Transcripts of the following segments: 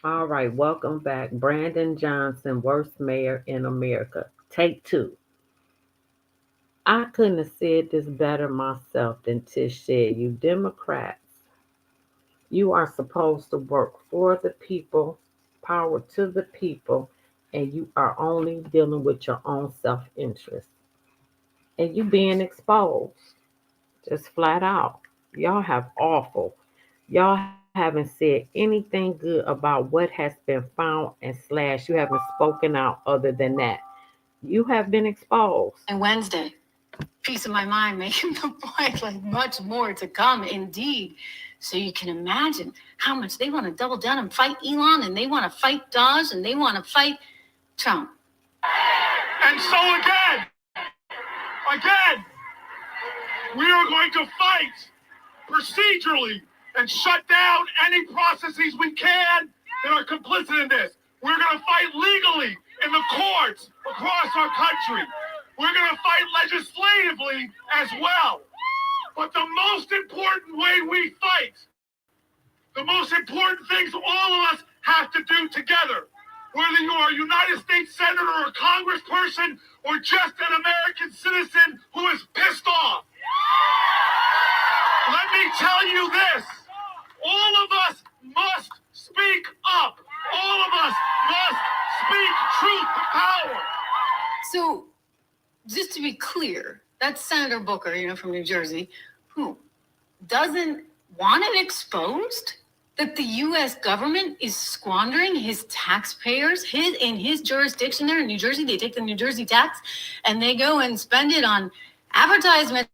All right, welcome back. Brandon Johnson, worst mayor in America. Take two. I couldn't have said this better myself than Tish said. You Democrats, you are supposed to work for the people, power to the people, and you are only dealing with your own self interest. And you being exposed, just flat out. Y'all have awful. Y'all haven't said anything good about what has been found and slashed. You haven't spoken out other than that. You have been exposed. And Wednesday, piece of my mind making the point like much more to come indeed. So you can imagine how much they want to double down and fight Elon, and they want to fight Dodge, and they want to fight Trump. And so again, we are going to fight procedurally and shut down any processes we can that are complicit in this. We're going to fight legally in the courts across our country. We're going to fight legislatively as well. But the most important way we fight, the most important things all of us have to do together, whether you are a United States Senator or Congressperson or just an American citizen who is pissed off. Let me tell you this. All of us must speak up. All of us must speak truth to power. So, just to be clear, that's Senator Booker, from New Jersey, who doesn't want it exposed that the U.S. government is squandering his taxpayers, in his jurisdiction there in New Jersey. They take the New Jersey tax and they go and spend it on advertisements,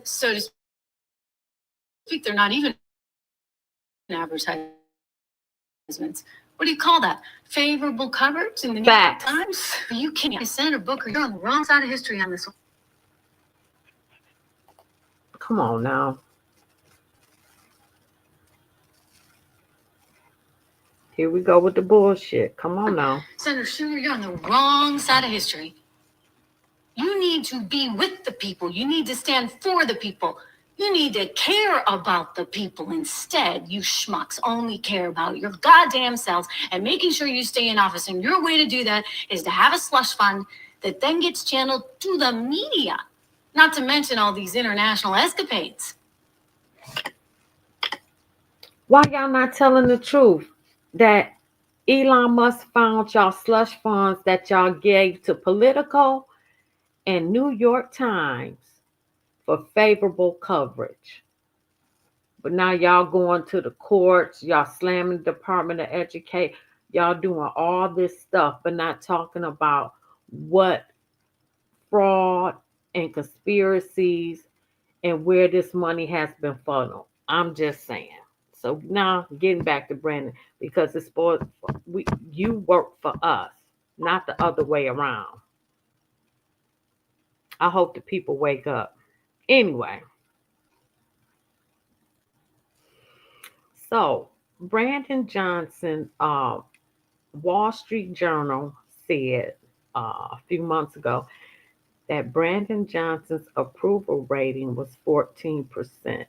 so to speak. They're not even advertisements. What do you call that? Favorable coverage in the New York Times? You can't. Senator Booker, you're on the wrong side of history on this one. Come on now. Here we go with the bullshit. Come on now. Senator Schumer, you're on the wrong side of history. You need to be with the people. You need to stand for the people. You need to care about the people. Instead, you schmucks only care about your goddamn selves and making sure you stay in office. And your way to do that is to have a slush fund that then gets channeled to the media, not to mention all these international escapades. Why y'all not telling the truth? That Elon Musk found y'all slush funds that y'all gave to Politico and New York Times for favorable coverage. But now y'all going to the courts, y'all slamming the Department of Education, y'all doing all this stuff, but not talking about what fraud and conspiracies and where this money has been funneled. I'm just saying. So now getting back to Brandon, because it's for you work for us, not the other way around. I hope the people wake up. Anyway, so Brandon Johnson, Wall Street Journal said a few months ago that Brandon Johnson's approval rating was 14%.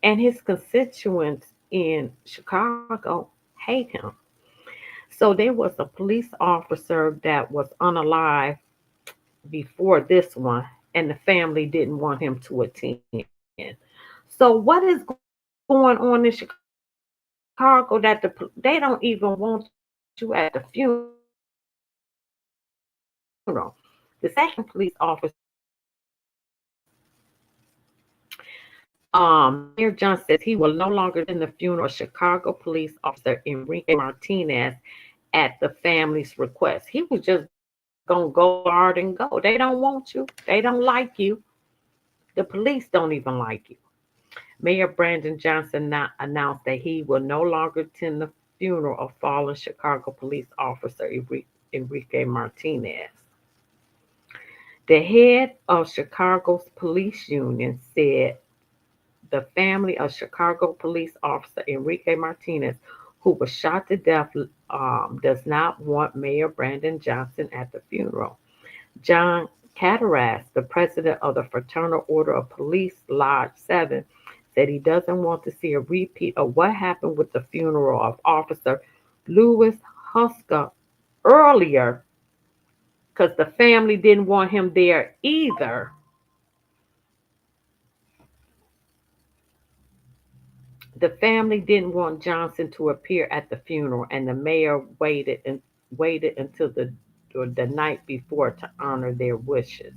And his constituents in Chicago hate him. So there was a police officer that was unalive before this one, and the family didn't want him to attend. So what is going on in Chicago that they don't even want you at the funeral? The second police officer, Mayor John says he will no longer attend the funeral of Chicago police officer Enrique Martinez at the family's request. He was just gonna go hard and go. They don't want you. They don't like you. The police don't even like you. Mayor Brandon Johnson now announced that he will no longer attend the funeral of fallen Chicago police officer Enrique Martinez. The head of Chicago's police union said the family of Chicago police officer Enrique Martinez, who was shot to death, does not want Mayor Brandon Johnson at the funeral. John Cataras, the president of the Fraternal Order of Police Lodge 7, said he doesn't want to see a repeat of what happened with the funeral of Officer Louis Husker earlier because the family didn't want him there either. The family didn't want Johnson to appear at the funeral, and the mayor waited until the night before to honor their wishes.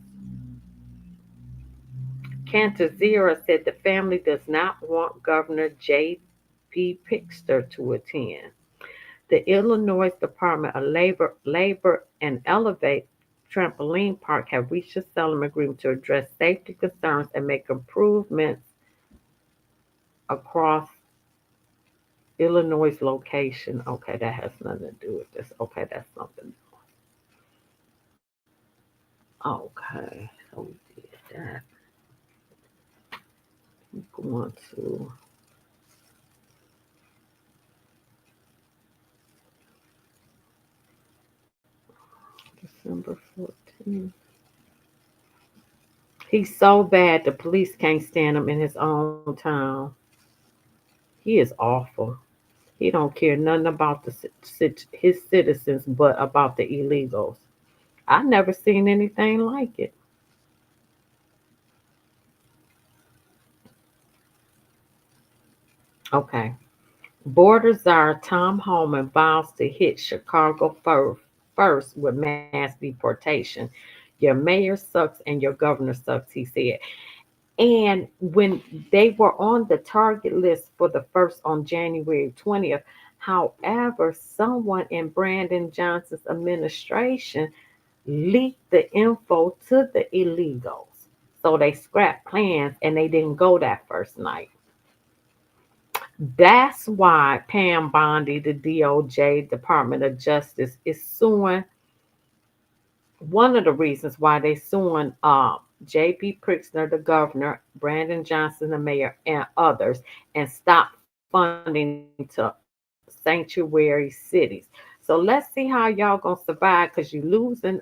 Cantazira said the family does not want Governor J.B. Pritzker to attend. The Illinois Department of Labor and Elevate Trampoline Park have reached a settlement agreement to address safety concerns and make improvements across Illinois location. Okay, that has nothing to do with this. Okay, that's something. Okay, so we did that. I'm going to December 14th. He's so bad the police can't stand him in his own town. He is awful. He don't care nothing about his citizens but about the illegals. I never seen anything like it. Okay. Border czar Tom Homan vows to hit Chicago first with mass deportation. Your mayor sucks and your governor sucks, he said. And when they were on the target list for the first on January 20th, however, someone in Brandon Johnson's administration leaked the info to the illegals. So they scrapped plans and they didn't go that first night. That's why Pam Bondi, the DOJ, Department of Justice, is suing. One of the reasons why they suing J.B. Pritzker, the governor, Brandon Johnson, the mayor, and others, and stop funding to sanctuary cities. So let's see how y'all gonna survive because you losing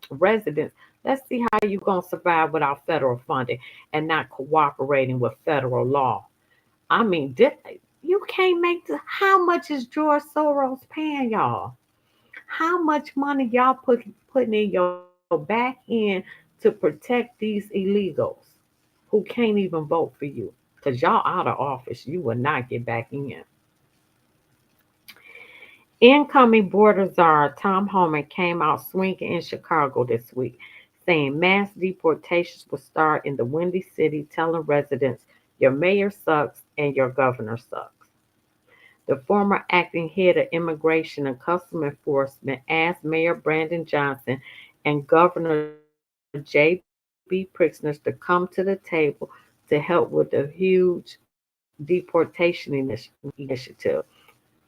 residents. Let's see how you gonna survive without federal funding and not cooperating with federal law. I mean, you can't make the. How much is George Soros paying y'all? How much money y'all putting in your back end to protect these illegals who can't even vote for you? Because y'all out of office. You will not get back in. Incoming border czar Tom Homan came out swinging in Chicago this week, saying mass deportations will start in the Windy City, telling residents your mayor sucks and your governor sucks. The former acting head of Immigration and Customs Enforcement asked Mayor Brandon Johnson and Governor J.B. Pritzker to come to the table to help with the huge deportation initiative,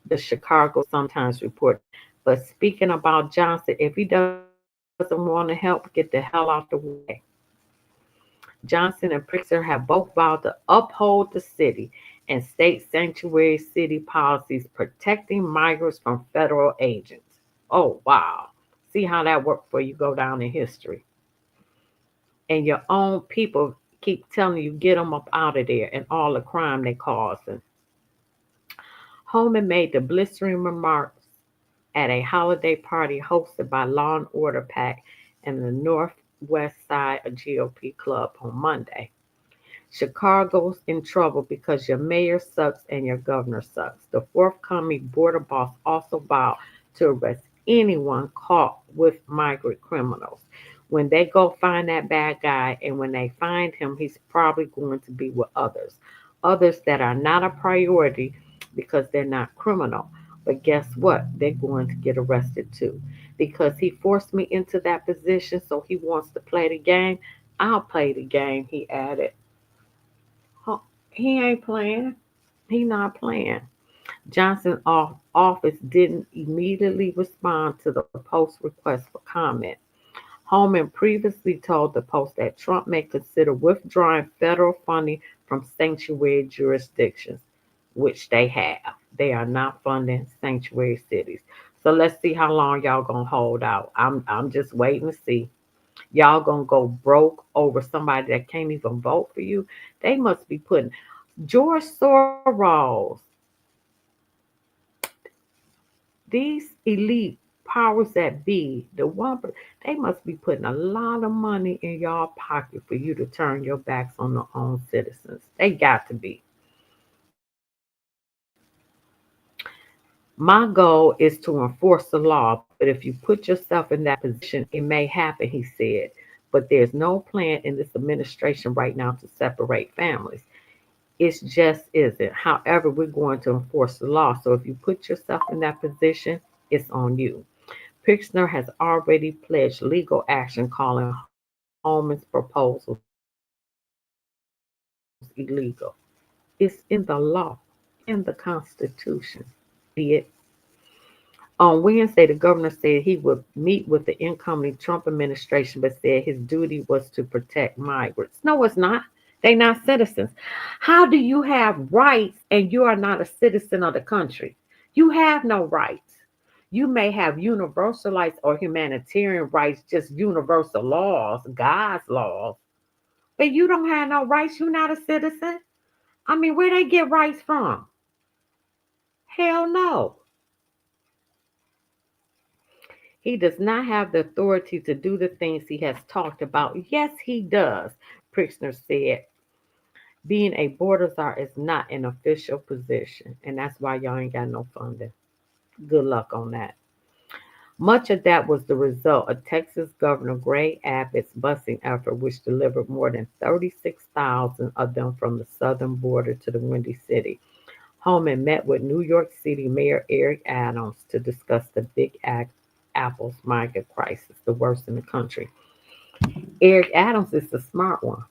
the Chicago sometimes reported. But speaking about Johnson, if he doesn't want to help, get the hell out the way. Johnson and Pritzker have both vowed to uphold the city and state sanctuary city policies protecting migrants from federal agents. Oh, wow. See how that worked for you go down in history. And your own people keep telling you get them up out of there and all the crime they causing. Holman made the blistering remarks at a holiday party hosted by Law and Order PAC and the Northwest Side GOP Club on Monday. Chicago's in trouble because your mayor sucks and your governor sucks. The forthcoming border boss also vowed to arrest anyone caught with migrant criminals. When they go find that bad guy, and when they find him, he's probably going to be with others that are not a priority because they're not criminal. But guess what? They're going to get arrested too. Because he forced me into that position, so he wants to play the game. I'll play the game, he added. He ain't playing. He not playing. Johnson's office didn't immediately respond to the Post request for comment. Holman previously told the Post that Trump may consider withdrawing federal funding from sanctuary jurisdictions, which they have. They are not funding sanctuary cities. So let's see how long y'all gonna hold out. I'm just waiting to see. Y'all gonna go broke over somebody that can't even vote for you? They must be putting George Soros, these elite powers that be, they must be putting a lot of money in y'all pocket for you to turn your backs on their own citizens. They got to be. My goal is to enforce the law, but if you put yourself in that position, it may happen, he said. But there's no plan in this administration right now to separate families. It just isn't. However, we're going to enforce the law. So if you put yourself in that position, it's on you. Pixner has already pledged legal action calling Holman's proposals illegal. It's in the law, in the Constitution. Idiot. On Wednesday, the governor said he would meet with the incoming Trump administration, but said his duty was to protect migrants. No, it's not. They're not citizens. How do you have rights and you are not a citizen of the country? You have no rights. You may have universal rights or humanitarian rights, just universal laws, God's laws, but you don't have no rights. You're not a citizen. I mean, where they get rights from? Hell no. He does not have the authority to do the things he has talked about. Yes, he does, Pritzker said. Being a border czar is not an official position, and that's why y'all ain't got no funding. Good luck on that. Much of that was the result of Texas Governor Greg Abbott's busing effort, which delivered more than 36,000 of them from the southern border to the Windy City. Holman met with New York City Mayor Eric Adams to discuss the Big Apple's migrant crisis, the worst in the country. Eric Adams is the smart one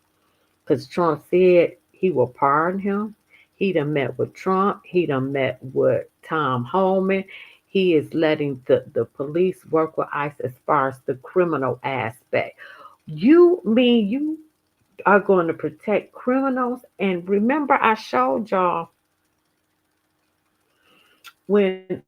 because Trump said he will pardon him. He done met with Trump. He done met with Tom Holman. He is letting the police work with ICE as far as the criminal aspect. You mean you are going to protect criminals? And remember, I showed y'all when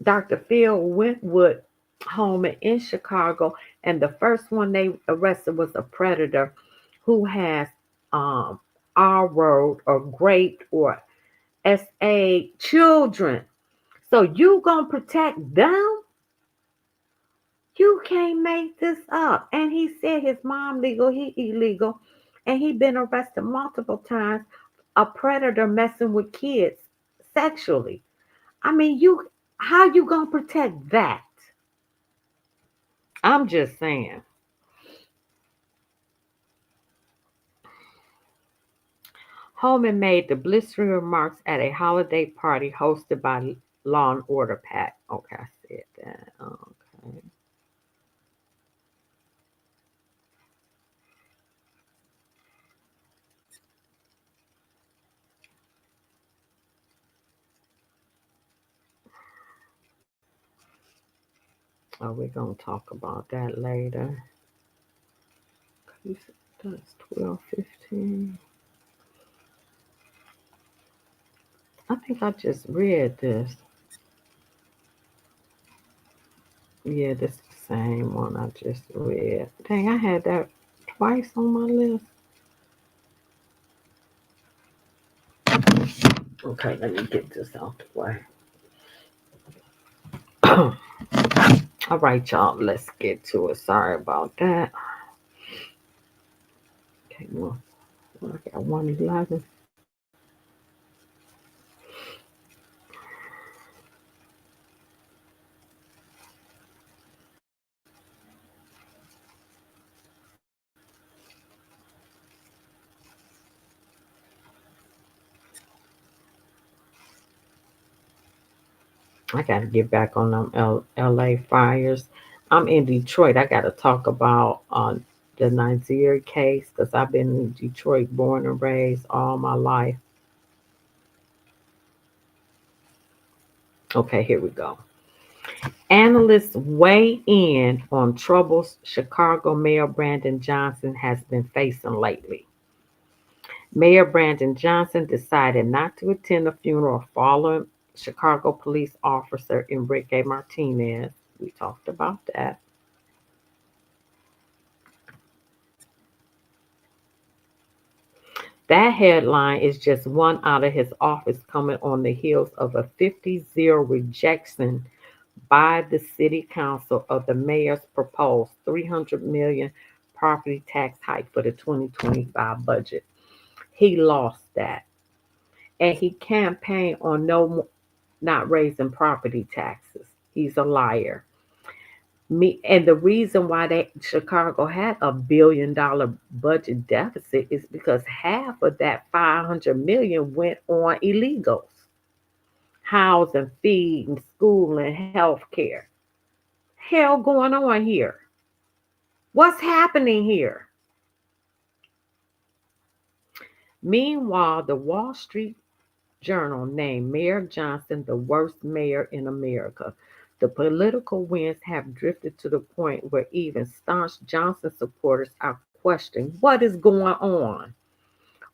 Dr. Phil went with Holman in Chicago, and the first one they arrested was a predator who has R word or great or SA children. So you gonna protect them? You can't make this up. And he said his mom legal, he illegal, and he been arrested multiple times. A predator messing with kids sexually. I mean, how you gonna protect that? I'm just saying. Holman made the blistering remarks at a holiday party hosted by Law and Order PAC. Okay, I said that. Okay. Oh, we're gonna talk about that later. That's 12:15. I think I just read this. Yeah, this is the same one I just read. Dang, I had that twice on my list. Okay, let me get this out the way. All right, y'all, let's get to it. Sorry about that. Okay, well, I got 111. I got to get back on them LA fires. I'm in Detroit. I got to talk about the Nigeria case because I've been in Detroit, born and raised all my life. Okay, here we go. Analysts weigh in on troubles Chicago Mayor Brandon Johnson has been facing lately. Mayor Brandon Johnson decided not to attend the funeral of fallen Chicago police officer Enrique Martinez. We talked about that. That headline is just one out of his office coming on the heels of a 50-0 rejection by the city council of the mayor's proposed 300 million property tax hike for the 2025 budget. He lost that. And he campaigned on not raising property taxes. He's a liar. And the reason why Chicago had $1 billion budget deficit is because half of that 500 million went on illegals, housing, feeding, school, and health care. Hell going on here? What's happening here? Meanwhile, the Wall Street Journal named Mayor Johnson the worst mayor in America. The political winds have drifted to the point where even staunch Johnson supporters are questioning what is going on.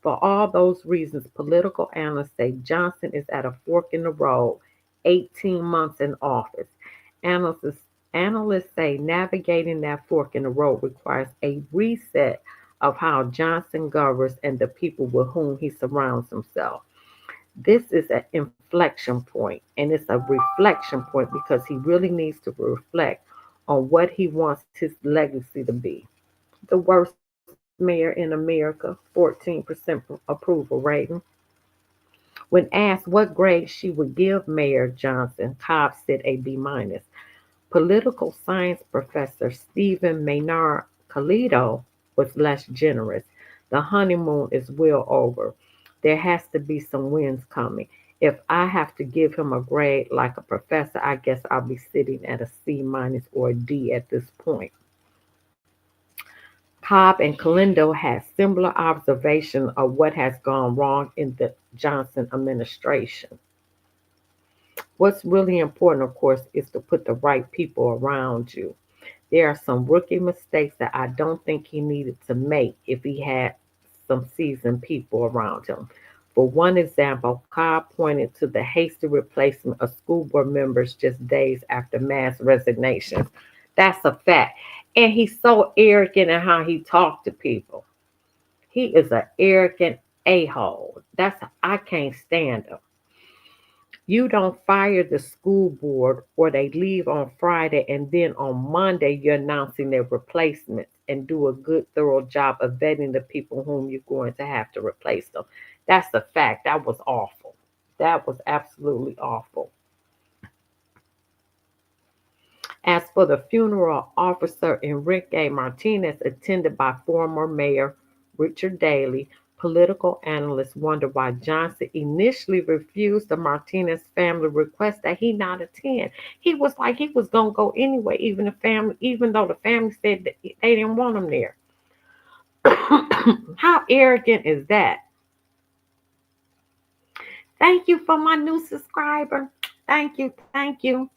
For all those reasons, political analysts say Johnson is at a fork in the road, 18 months in office. Analysts say navigating that fork in the road requires a reset of how Johnson governs and the people with whom he surrounds himself. This is an inflection point, and it's a reflection point because he really needs to reflect on what he wants his legacy to be. The worst mayor in America, 14% approval rating. When asked what grade she would give Mayor Johnson, Cobb said a B minus. Political science professor Stephen Maynard Kalido was less generous. The honeymoon is well over. There has to be some wins coming. If I have to give him a grade like a professor, I guess I'll be sitting at a C minus or a D at this point. Cobb and Kalindo had similar observation of what has gone wrong in the Johnson administration. What's really important, of course, is to put the right people around you. There are some rookie mistakes that I don't think he needed to make if he had some seasoned people around him. For one example, Cobb pointed to the hasty replacement of school board members just days after mass resignations. That's a fact. And he's so arrogant in how he talked to people. He is an arrogant a-hole. I can't stand him. You don't fire the school board or they leave on Friday and then on Monday you're announcing their replacements and do a good thorough job of vetting the people whom you're going to have to replace them. That's a fact. That was awful. That was absolutely awful. As for the funeral, Officer Enrique Martinez, attended by former Mayor Richard Daley, political analysts wonder why Johnson initially refused the Martinez family request that he not attend. He was like he was gonna go anyway, even though the family said that they didn't want him there. How arrogant is that? Thank you for my new subscriber. Thank you, thank you.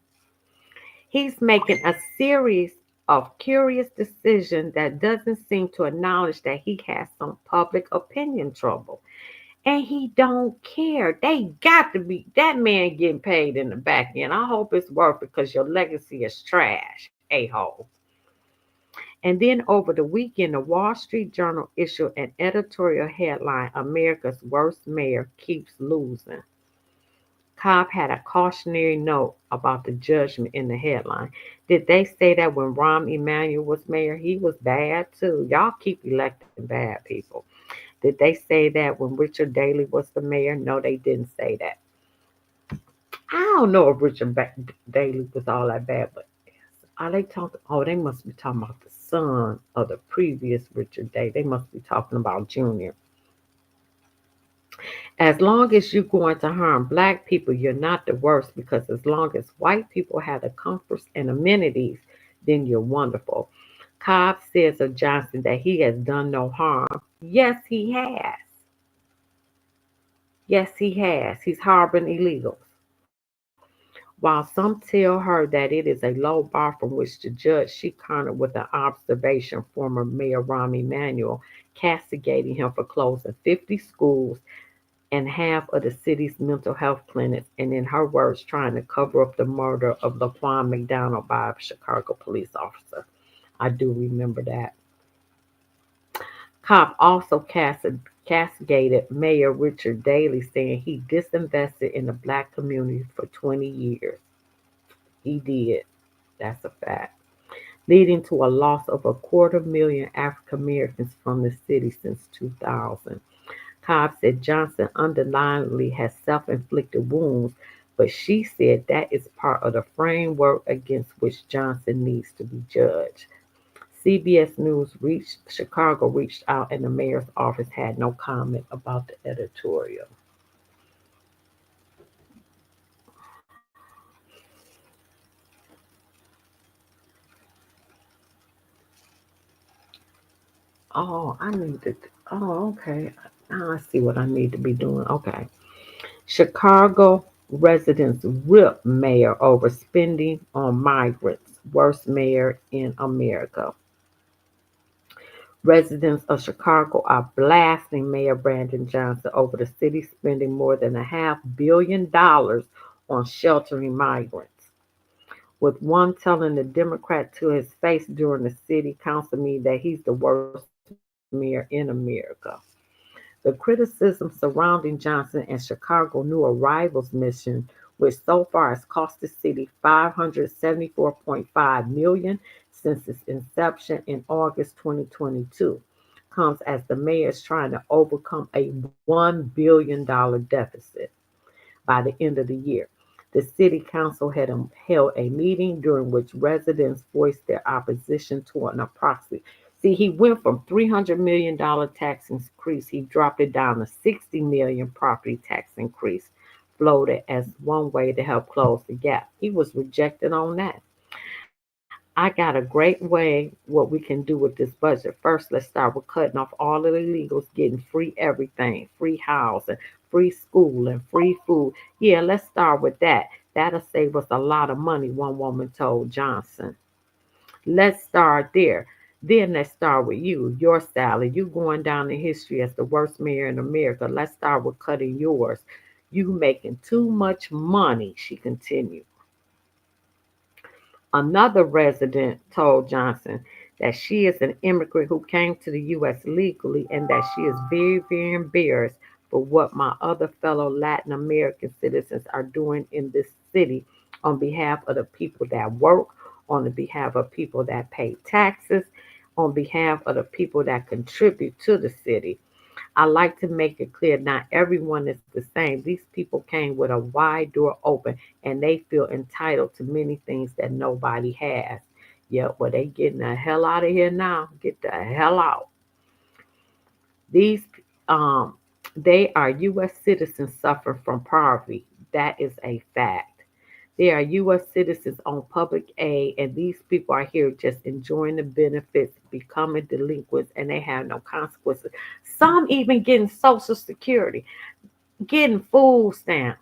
He's making a series of curious decisions that doesn't seem to acknowledge that he has some public opinion trouble. And he don't care. They got to be, that man getting paid in the back end. I hope it's worth it because your legacy is trash, a-hole. And then over the weekend, the Wall Street Journal issued an editorial headline, America's Worst Mayor Keeps Losing. Cobb had a cautionary note about the judgment in the headline. Did they say that when Rahm Emanuel was mayor, he was bad too? Y'all keep electing bad people. Did they say that when Richard Daley was the mayor? No, they didn't say that. I don't know if Richard Daley was all that bad, but are they talking? Oh, they must be talking about the son of the previous Richard Daley. They must be talking about Junior. As long as you're going to harm black people, you're not the worst, because as long as white people have the comforts and amenities, then you're wonderful. Cobb says of Johnson that he has done no harm. Yes, he has. Yes, he has. He's harboring illegals. While some tell her that it is a low bar from which to judge, she countered with an observation former Mayor Rahm Emanuel castigating him for closing 50 schools and half of the city's mental health clinics, and in her words, trying to cover up the murder of Laquan McDonald by a Chicago police officer. I do remember that. Cobb also cast castigated Mayor Richard Daley, saying he disinvested in the black community for 20 years. He did. That's a fact. Leading to a loss of 250,000 African Americans from the city since 2000. Cobb said Johnson undeniably has self-inflicted wounds, but she said that is part of the framework against which Johnson needs to be judged. CBS News Chicago reached out and the mayor's office had no comment about the editorial. Oh, I need to. Oh, okay. Now I see what I need to be doing. Okay. Chicago residents rip mayor over spending on migrants. Worst mayor in America. Residents of Chicago are blasting Mayor Brandon Johnson over the city spending more than $500 million on sheltering migrants, with one telling the Democrat to his face during the city council meeting that he's the worst mayor in America. The criticism surrounding Johnson and Chicago new arrivals mission, which so far has cost the city $574.5 million since its inception in August 2022, comes as the mayor is trying to overcome a $1 billion deficit by the end of the year. The city council had held a meeting during which residents voiced their opposition to an approximate. See, he went from $300 million tax increase, he dropped it down to $60 million property tax increase, floated as one way to help close the gap. He was rejected on that. I got a great way what we can do with this budget. First, let's start with cutting off all of the illegals, getting free everything, free housing, free school, and free food. Yeah, let's start with that. That'll save us a lot of money, one woman told Johnson. Let's start there. Then let's start with you, your salary. You going down in history as the worst mayor in America. Let's start with cutting yours. You making too much money, she continued. Another resident told Johnson that she is an immigrant who came to the U.S. legally and that she is very, very embarrassed for what my other fellow Latin American citizens are doing in this city on behalf of the people that work, on the behalf of people that pay taxes, on behalf of the people that contribute to the city. I like to make it clear not everyone is the same. These people came with a wide door open and they feel entitled to many things that nobody has. Yeah, well, they getting the hell out of here now. Get the hell out. These they are US citizens suffering from poverty. That is a fact. They are US citizens on public aid, and these people are here just enjoying the benefits, becoming delinquents, and they have no consequences. Some even getting Social Security, getting food stamps,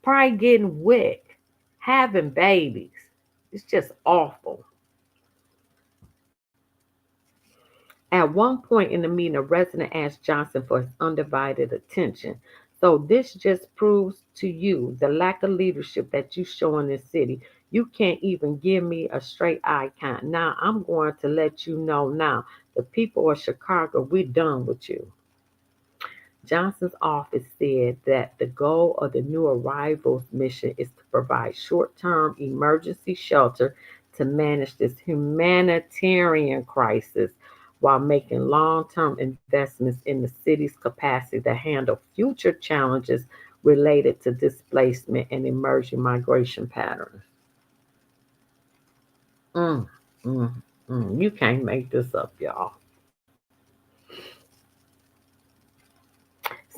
probably getting WIC, having babies. It's just awful. At one point in the meeting, a resident asked Johnson for his undivided attention. So this just proves to you the lack of leadership that you show in this city. You can't even give me a straight eye count. Now I'm going to let you know now. The people of Chicago, we're done with you. Johnson's office said that the goal of the new arrivals mission is to provide short-term emergency shelter to manage this humanitarian crisis while making long-term investments in the city's capacity to handle future challenges related to displacement and emerging migration patterns. Mm, mm, You can't make this up, y'all.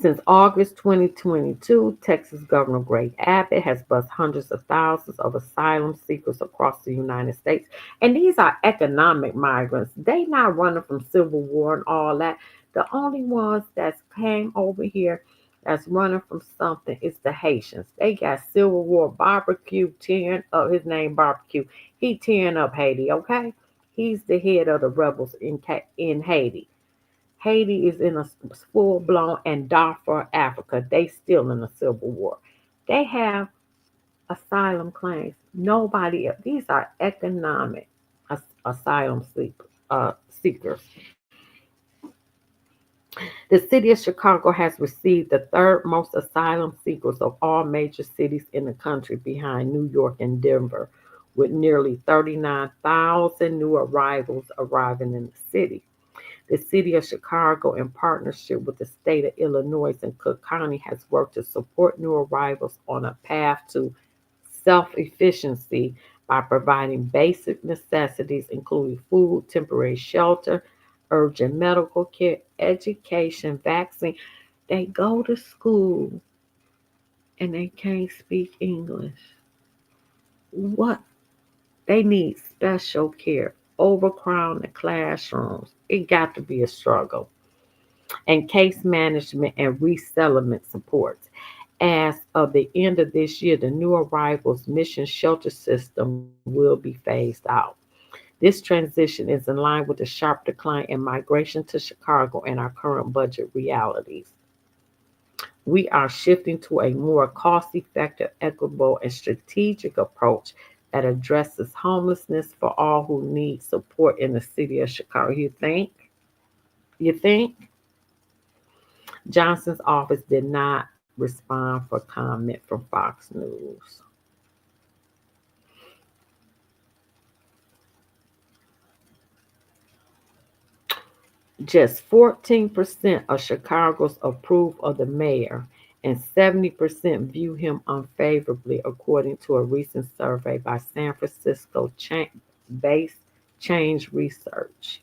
Since August 2022, Texas Governor Greg Abbott has bused hundreds of thousands of asylum seekers across the United States. And these are economic migrants. They not running from civil war and all that. The only ones that came over here that's running from something is the Haitians. They got Civil War barbecue tearing up. His name Barbecue. He tearing up Haiti, okay? He's the head of the rebels in Haiti. Haiti is in a full blown, and Darfur, Africa, they still in a civil war. They have asylum claims. Nobody else. These are economic asylum seekers. The city of Chicago has received the third most asylum seekers of all major cities in the country behind New York and Denver, with nearly 39,000 new arrivals arriving in the city. The city of Chicago, in partnership with the state of Illinois and Cook County, has worked to support new arrivals on a path to self efficiency by providing basic necessities, including food, temporary shelter, urgent medical care, education, vaccine. They go to school and they can't speak English. What? They need special care, overcrowded classrooms. It got to be a struggle. And case management and resettlement supports. As of the end of this year, the new arrivals mission shelter system will be phased out. This transition is in line with the sharp decline in migration to Chicago and our current budget realities. We are shifting to a more cost effective, equitable, and strategic approach that addresses homelessness for all who need support in the city of Chicago. You think? You think? Johnson's office did not respond for comment from Fox News. Just 14% of Chicago's approve of the mayor, and 70% view him unfavorably, according to a recent survey by San Francisco based Change Research.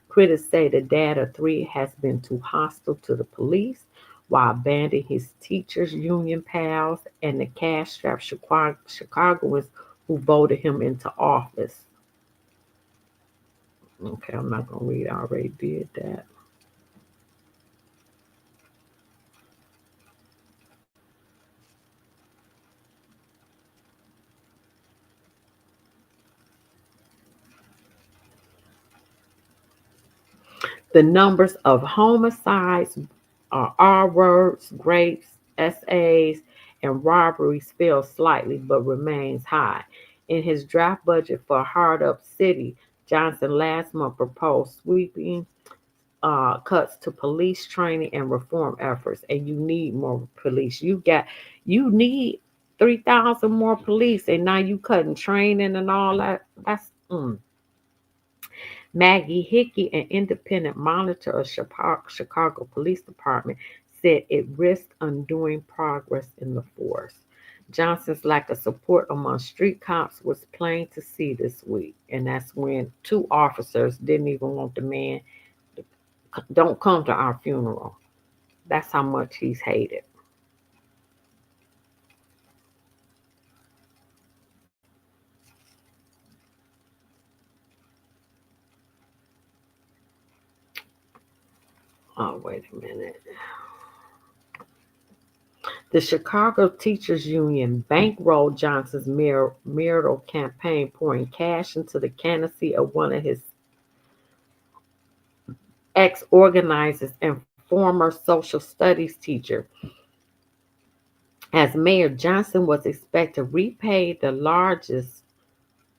Critics say the data 3 has been too hostile to the police while abandoning his teachers' union pals and the cash strapped Chicagoans who voted him into office. Okay, I'm not going to read, I already did that. The numbers of homicides, R words, rapes, SAs, and robberies fell slightly but remains high. In his draft budget for Hard Up City, Johnson last month proposed sweeping cuts to police training and reform efforts, and you need more police. You need 3,000 more police, and now you cutting training and all that. That's. Maggie Hickey, an independent monitor of Chicago Police Department, said it risked undoing progress in the force. Johnson's lack of support among street cops was plain to see this week, and that's when two officers didn't even want the man to don't come to our funeral. That's how much he's hated. Oh, wait a minute. The Chicago Teachers Union bankrolled Johnson's marital campaign, pouring cash into the candidacy of one of his ex-organizers and former social studies teacher. As mayor, Johnson was expected to repay the largest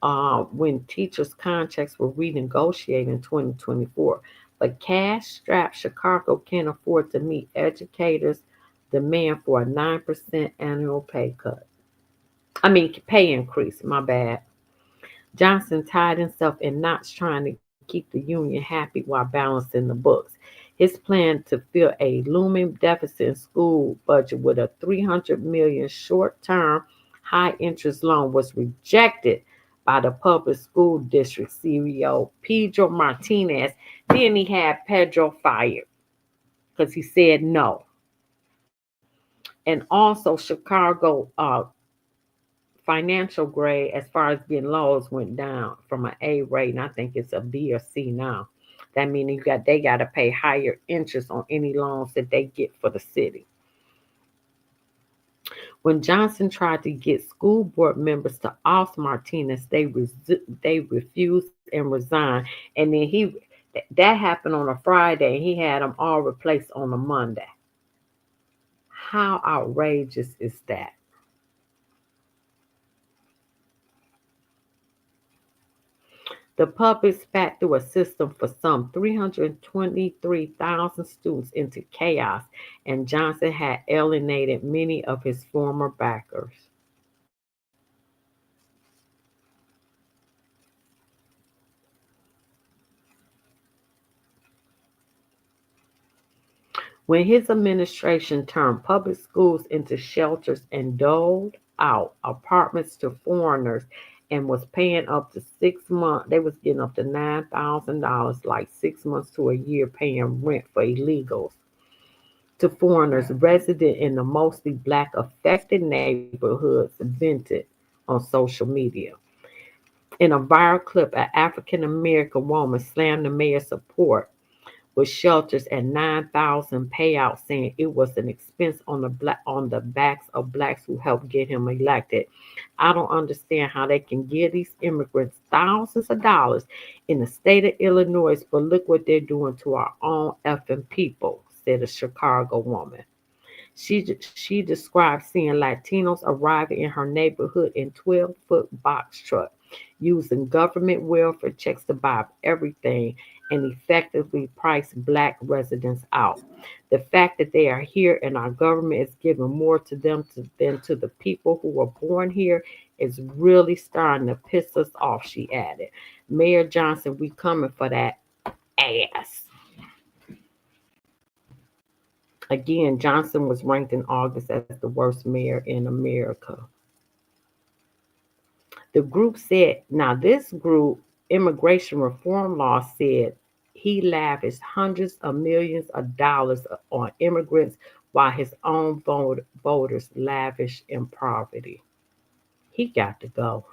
when teachers' contracts were renegotiated in 2024. But cash-strapped Chicago can't afford to meet educators' demand for a 9% annual pay cut. Pay increase, my bad. Johnson tied himself in knots trying to keep the union happy while balancing the books. His plan to fill a looming deficit in school budget with a $300 million short-term high-interest loan was rejected by the public school district CEO Pedro Martinez. Then he had Pedro fired because he said no. And also Chicago financial grade as far as getting loans went down from an A rate, and I think it's a B or C now. That means they got to pay higher interest on any loans that they get for the city. When Johnson tried to get school board members to oust Martinez, they refused and resigned. And then that happened on a Friday, and he had them all replaced on a Monday. How outrageous is that? The public spat through a system for some 323,000 students into chaos, and Johnson had alienated many of his former backers. When his administration turned public schools into shelters and doled out apartments to foreigners and was paying up to 6 months, they was getting up to $9,000, like 6 months to a year paying rent for illegals to foreigners resident in the mostly black affected neighborhoods vented on social media. In a viral clip, an African American woman slammed the mayor's support with shelters and 9,000 payouts, saying it was an expense on the backs of blacks who helped get him elected. I don't understand how they can give these immigrants thousands of dollars in the state of Illinois, but look what they're doing to our own effing people, said a Chicago woman. She described seeing Latinos arriving in her neighborhood in 12-foot box truck, using government welfare checks to buy everything and effectively price black residents out. The fact that they are here and our government is giving more to them than to the people who were born here is really starting to piss us off, she added. Mayor Johnson, we coming for that ass. Again, Johnson was ranked in August as the worst mayor in America. The group said, now this group, Immigration Reform Law, said he lavished hundreds of millions of dollars on immigrants while his own voters lavished in poverty. He got to go.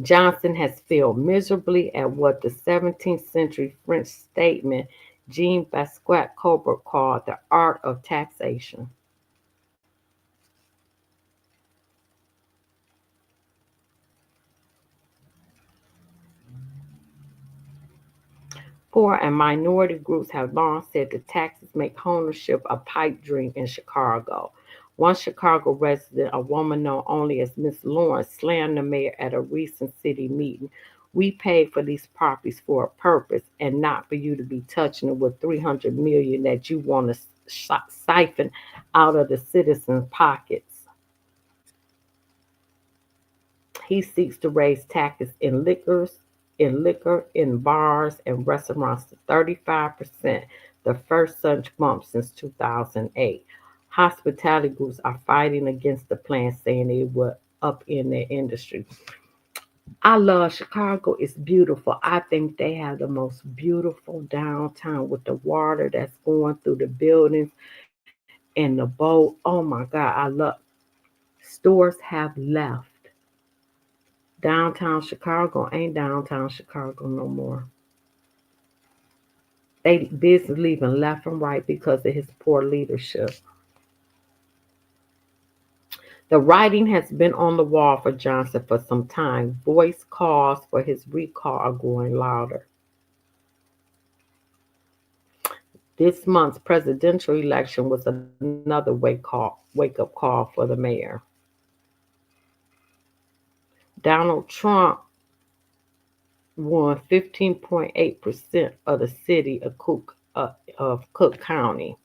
Johnson has failed miserably at what the 17th century French statesman Jean-Baptiste Colbert called the art of taxation. Poor and minority groups have long said the taxes make ownership a pipe dream in Chicago. One Chicago resident, a woman known only as Miss Lawrence, slammed the mayor at a recent city meeting. We paid for these properties for a purpose and not for you to be touching it with $300 million that you want to siphon out of the citizens' pockets. He seeks to raise taxes in liquor, in bars, and restaurants to 35%, the first such bump since 2008. Hospitality groups are fighting against the plan, saying it would upend their industry. I love Chicago. It's beautiful. I think they have the most beautiful downtown with the water that's going through the buildings and the boat. Oh my God, I love. Stores have left. Downtown Chicago ain't downtown Chicago no more. They business leaving left and right because of his poor leadership. The writing has been on the wall for Johnson for some time. Voice calls for his recall are growing louder. This month's presidential election was another wake-up call for the mayor. Donald Trump won 15.8% of the city of Cook County.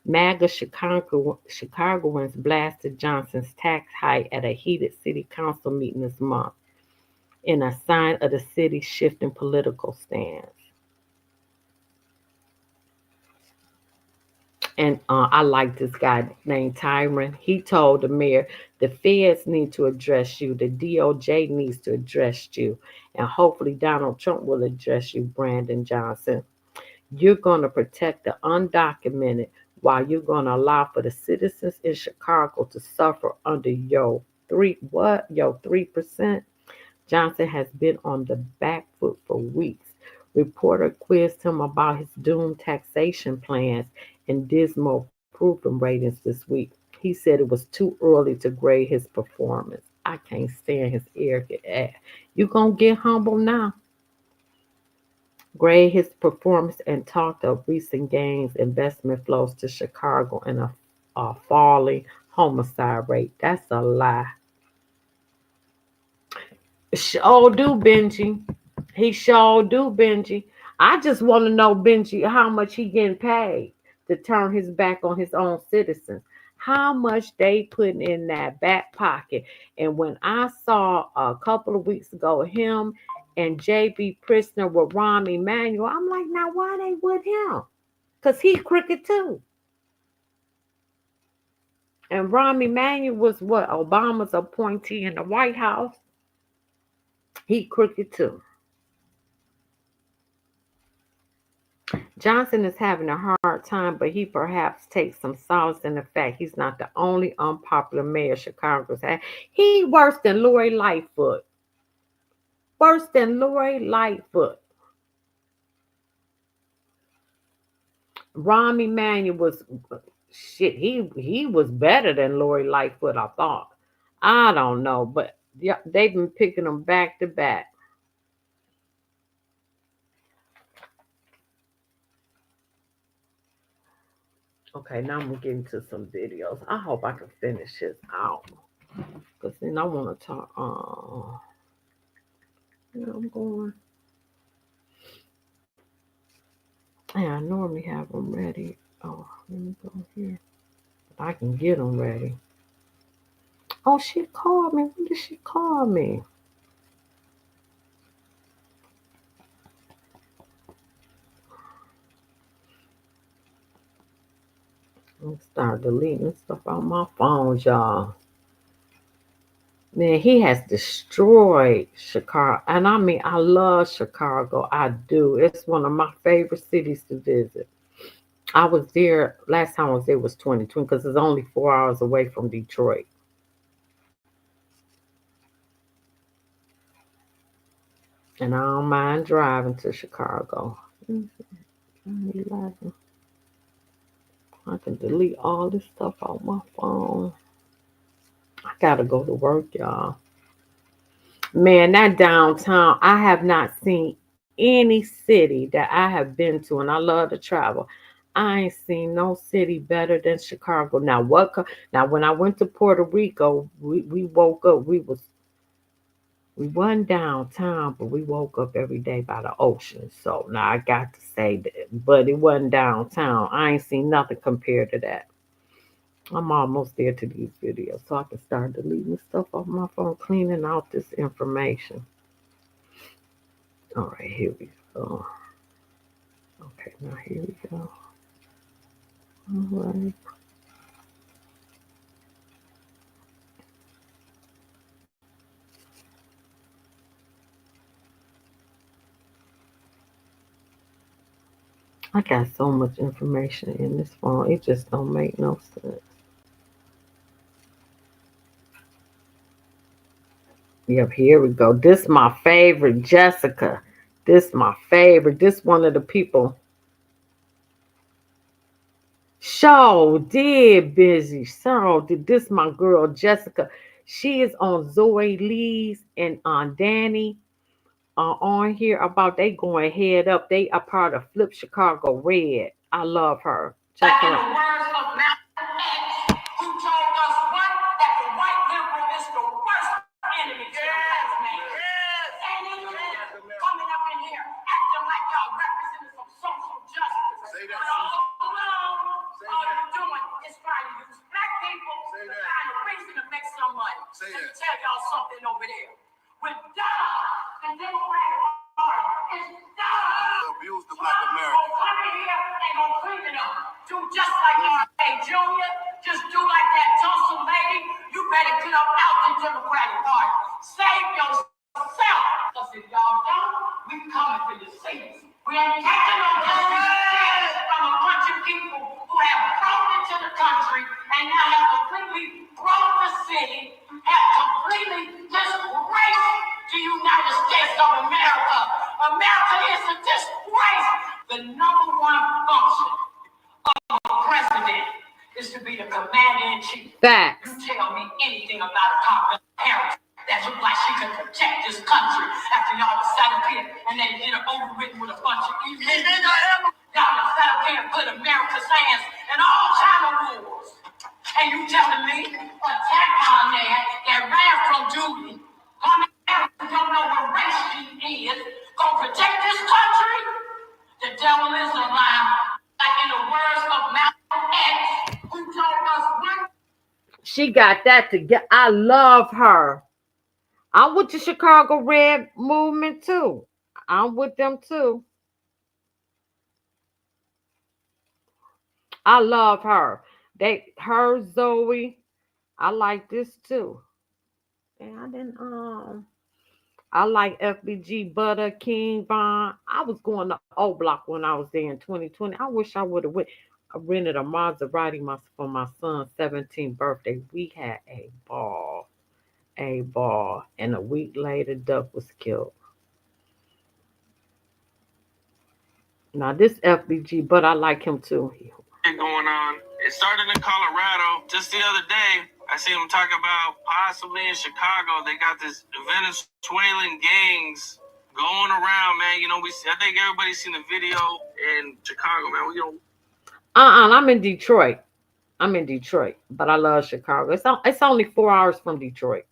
MAGA Chicagoans blasted Johnson's tax hike at a heated city council meeting this month in a sign of the city's shifting political stance. And I like this guy named Tyron. He told the mayor, the feds need to address you. The DOJ needs to address you. And hopefully Donald Trump will address you, Brandon Johnson. You're going to protect the undocumented while you're going to allow for the citizens in Chicago to suffer under your 3%. Johnson has been on the back foot for weeks. Reporter quizzed him about his doomed taxation plans and dismal approval ratings this week. He said it was too early to grade his performance. I can't stand his arrogant ass. You gonna get humble now? Grade his performance and talked of recent gains, investment flows to Chicago, and a falling homicide rate. That's a lie. Sure do, Benji. He sure do, Benji. I just want to know, Benji, how much he getting paid to turn his back on his own citizens. How much they putting in that back pocket. And when I saw a couple of weeks ago him and JB Prisoner with Rahm Emanuel, I'm like, now why they with him? Because he crooked too. And Rahm Emanuel was what? Obama's appointee in the White House. He crooked too. Johnson is having a hard time, but he perhaps takes some solace in the fact he's not the only unpopular mayor Chicago's had. He worse than Lori Lightfoot. Worse than Lori Lightfoot. Rahm Emanuel was shit. He was better than Lori Lightfoot, I thought. I don't know, but yeah, they've been picking them back to back. Okay, now I'm gonna get into some videos. I hope I can finish this out. Because then I want to talk. Yeah, I'm going. Yeah, I normally have them ready. Oh, let me go here. I can get them ready. Oh, she called me. When did she call me? I'm gonna start deleting stuff out my phone, y'all. Man, he has destroyed Chicago. And I mean, I love Chicago. I do. It's one of my favorite cities to visit. I was there, last time I was there was 2020 because it's only 4 hours away from Detroit. And I don't mind driving to Chicago. 11. I can delete all this stuff on my phone. I gotta go to work, y'all. Man, that downtown, I have not seen any city that I have been to, and I love to travel. I ain't seen no city better than Chicago. Now what? Now when I went to Puerto Rico, we woke up. We wasn't downtown, but we woke up every day by the ocean. So now I got to say that, but it wasn't downtown. I ain't seen nothing compared to that. I'm almost there to these videos, so I can start deleting stuff off my phone, cleaning out this information. All right, here we go. Okay, now here we go. All right. I got so much information in this phone, it just don't make no sense. Yep, here we go. This my favorite, Jessica. This my favorite. This one of the people. Show did busy. So did this my girl Jessica. She is on Zoe Lee's and on Danny on here about they going head up. They are part of Flip Chicago Red. I love her. Check her out. Who told us what? That the white liberal is the worst enemy to the black man. And he is coming up in here acting like y'all representing some social justice. Say that. All you're doing is trying to use black people to find a reason to make some money. Let me tell y'all something over there. With God, the Democratic Party is done. Abuse the black American. Come in here and go clean it up. Do just like R.A. Jr. Just do like that Tulsa lady. You better get up out the Democratic Party. Save yourself. Because if y'all don't, we coming for your seats. We ain't taking no disrespect from a bunch of people who have broken into the country and now have completely broke the city, have completely disgraced the United States of America. America is a disgrace. The number one function of a president is to be the commander-in-chief. Facts. You tell me anything about a Kamala Harris that look like she can protect this country after y'all sat up here and they get her overwritten with a bunch of emails. Y'all sat up here and put America's hands in all China wars. And you telling me a tech man that ran from duty, come here, don't She got that together. I love her. I'm with the Chicago Red movement too. I'm with them too. I love her. Her Zoe. I like this too. And I like FBG Butter King Von. I was going to O Block when I was there in 2020. I wish I would have went. I rented a Maserati for my son's 17th birthday. We had a ball. And a week later, Duck was killed. Now this FBG, but I like him too. Going on. It started in Colorado. Just the other day, I seen them talk about possibly in Chicago. They got this Venezuelan gangs going around, man. You know, I think everybody's seen the video in Chicago, man. I'm in Detroit. But I love Chicago. It's only 4 hours from Detroit.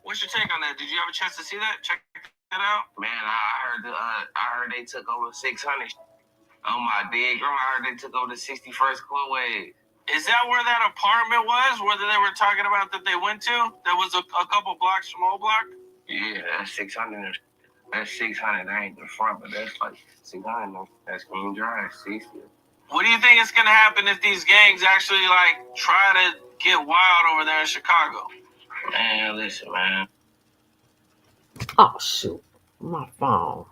What's your take on that? Did you have a chance to see that? Check that out. Man, I heard they took over 600. Oh my dead grandma, I heard they took over the 61st Clubway. Is that where that apartment was? Where they were talking about that they went to? That was a couple blocks from O Block? Yeah, that's 600. That's 600. That ain't the front, but that's like 600. That's King Drive, 60. What do you think is going to happen if these gangs actually, like, try to get wild over there in Chicago? Man, listen, man. Oh, shoot. My phone.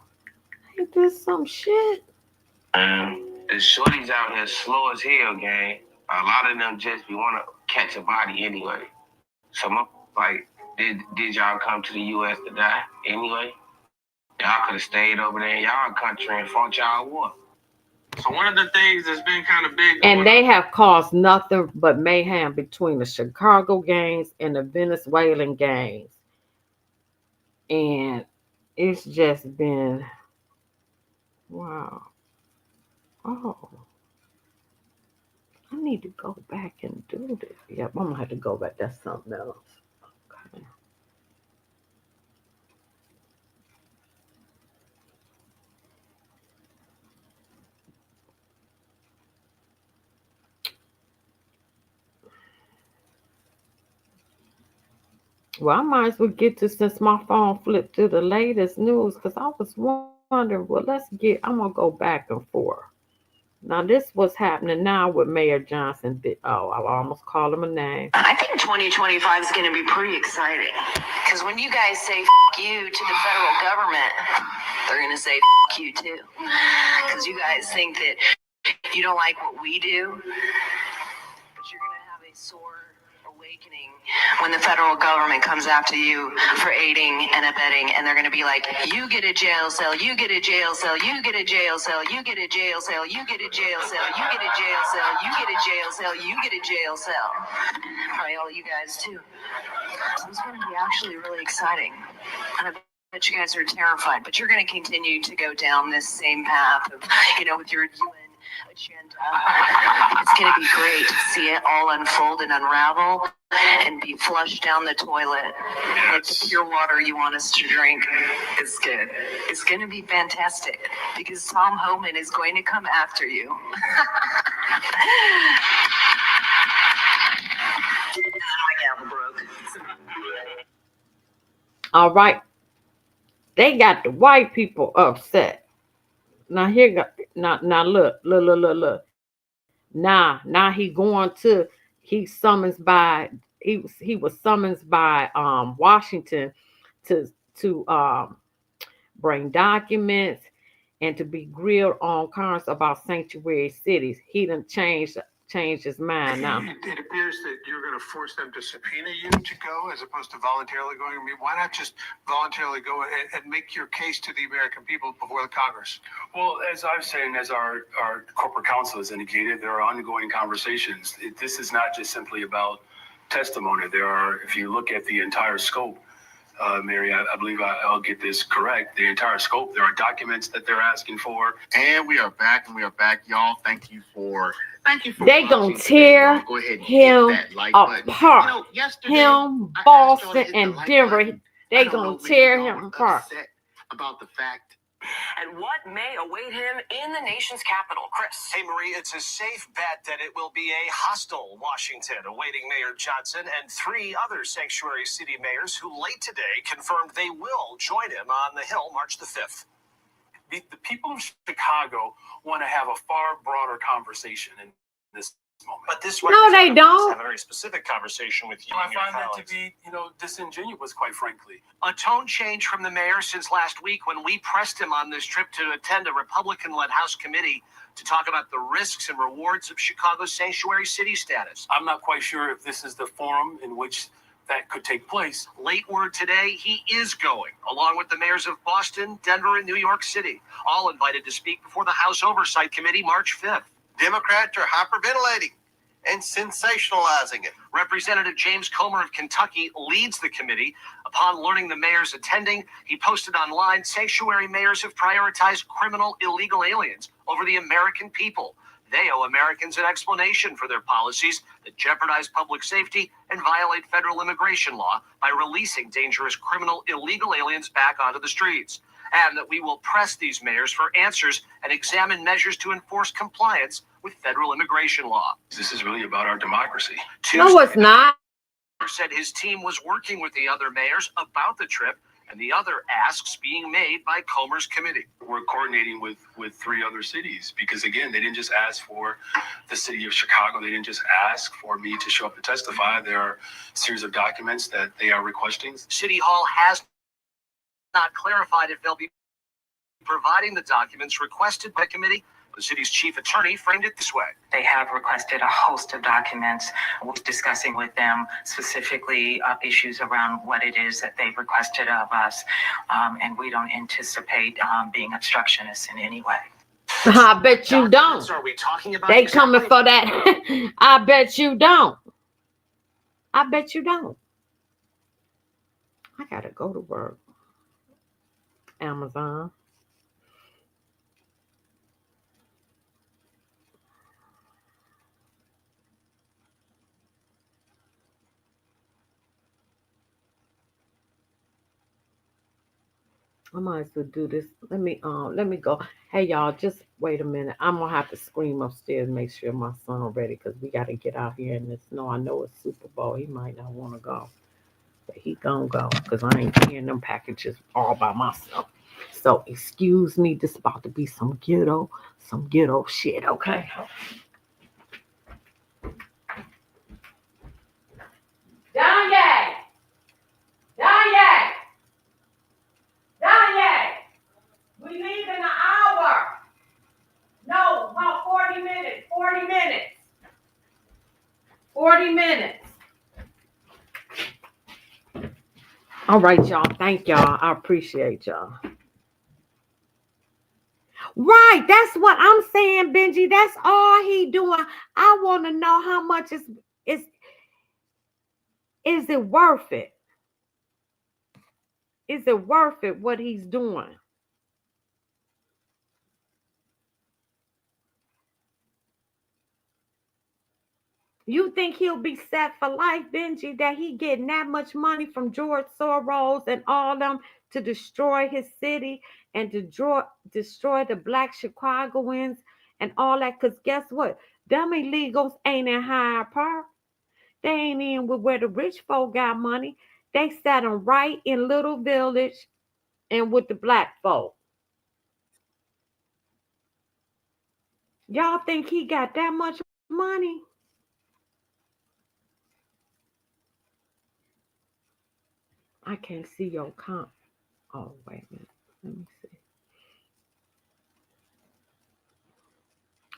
Ain't this some shit? The shorties out here slow as hell, gang. A lot of them just be want to catch a body anyway. So, like, did y'all come to the U.S. to die anyway? Y'all could have stayed over there in y'all country and fought y'all war. So one of the things that's been kind of big... And they have caused nothing but mayhem between the Chicago gangs and the Venezuelan gangs. And it's just been... Wow. Oh. I need to go back and do this. Yep, I'm going to have to go back. That's something else. Okay. Well, I might as well get to, since my phone flipped to the latest news, because I was wondering, well, I'm going to go back and forth. Now, this what's happening now with Mayor Johnson. Oh, I almost called him a name. I think 2025 is going to be pretty exciting. Because when you guys say you to the federal government, they're going to say you too. Because you guys think that you don't like what we do, but you're going to have a sore awakening when the federal government comes after you for aiding and abetting, and they're going to be like, you get a jail cell, you get a jail cell, you get a jail cell, you get a jail cell, you get a jail cell, you get a jail cell, you get a jail cell, you get a jail cell. Probably all you guys too. So it's going to be actually really exciting. And I bet you guys are terrified, but you're going to continue to go down this same path of, with your UN agenda. It's going to be great to see it all unfold and unravel and be flushed down the toilet. Like the pure water you want us to drink. It's good. It's going to be fantastic because Tom Homan is going to come after you. My gavel broke. All right. They got the white people upset. Now look. Now he was summoned by Washington to bring documents and to be grilled on concerns about sanctuary cities. He done changed his mind now. It appears that you're going to force them to subpoena you to go as opposed to voluntarily going. I mean, why not just voluntarily go and make your case to the American people before the Congress? Well, as I've said, and as our corporate counsel has indicated, there are ongoing conversations. This is not just simply about testimony. If you look at the entire scope, Mary, I believe I'll get this correct. The entire scope, there are documents that they're asking for. And we are back, y'all. Thank you for they gonna tear him apart. Him, Boston, and Denver. They gonna tear him apart. About the fact and what may await him in the nation's capital. Chris. Hey, Marie, it's a safe bet that it will be a hostile Washington awaiting Mayor Johnson and 3 other sanctuary city mayors who late today confirmed they will join him on the Hill March the 5th. The people of Chicago want to have a far broader conversation in this moment. But this No, they representative don't. wants to have a very specific conversation with you I and your find that to colleagues. be, disingenuous, quite frankly. A tone change from the mayor since last week when we pressed him on this trip to attend a Republican-led House committee to talk about the risks and rewards of Chicago's sanctuary city status. I'm not quite sure if this is the forum in which that could take place. Late word today, he is going, along with the mayors of Boston, Denver, and New York City, all invited to speak before the House Oversight Committee March 5th. Democrats are hyperventilating and sensationalizing it. Representative James Comer of Kentucky leads the committee. Upon learning the mayors attending, he posted online, sanctuary mayors have prioritized criminal illegal aliens over the American people. They owe Americans an explanation for their policies that jeopardize public safety and violate federal immigration law by releasing dangerous criminal illegal aliens back onto the streets. And that we will press these mayors for answers and examine measures to enforce compliance with federal immigration law. This is really about our democracy. No, it's not. Said his team was working with the other mayors about the trip and the other asks being made by Comer's committee. We're coordinating with 3 other cities because, again, they didn't just ask for the city of Chicago. They didn't just ask for me to show up to testify. There are a series of documents that they are requesting. City Hall has not clarified if they'll be providing the documents requested by the committee. The city's chief attorney framed it this way. They have requested a host of documents. We're discussing with them specifically issues around what it is that they've requested of us. And we don't anticipate being obstructionists in any way. I bet you don't. Are we talking about? They coming for that. I bet you don't. I bet you don't. I gotta go to work. Amazon. I might as well do this. Let me go. Hey y'all, just wait a minute. I'm gonna have to scream upstairs and make sure my son ready because we gotta get out here in the snow. I know it's Super Bowl. He might not want to go. But he gonna go because I ain't carrying them packages all by myself. So excuse me, this about to be some ghetto shit, okay? Danye! We leave in an hour. No, about 40 minutes. 40 minutes. 40 minutes. All right, y'all. Thank y'all. I appreciate y'all. Right. That's what I'm saying, Benji. That's all he doing. I want to know how much is it worth it? Is it worth it what he's doing? You think he'll be set for life, Benji, that he getting that much money from George Soros and all them to destroy his city and to destroy the Black Chicagoans and all that? Because guess what? Them illegals ain't in Hyde Park. They ain't in with where the rich folk got money. They sat them right in Little Village and with the black folk. Y'all think he got that much money? I can't see your comp. Oh, wait a minute. Let me see.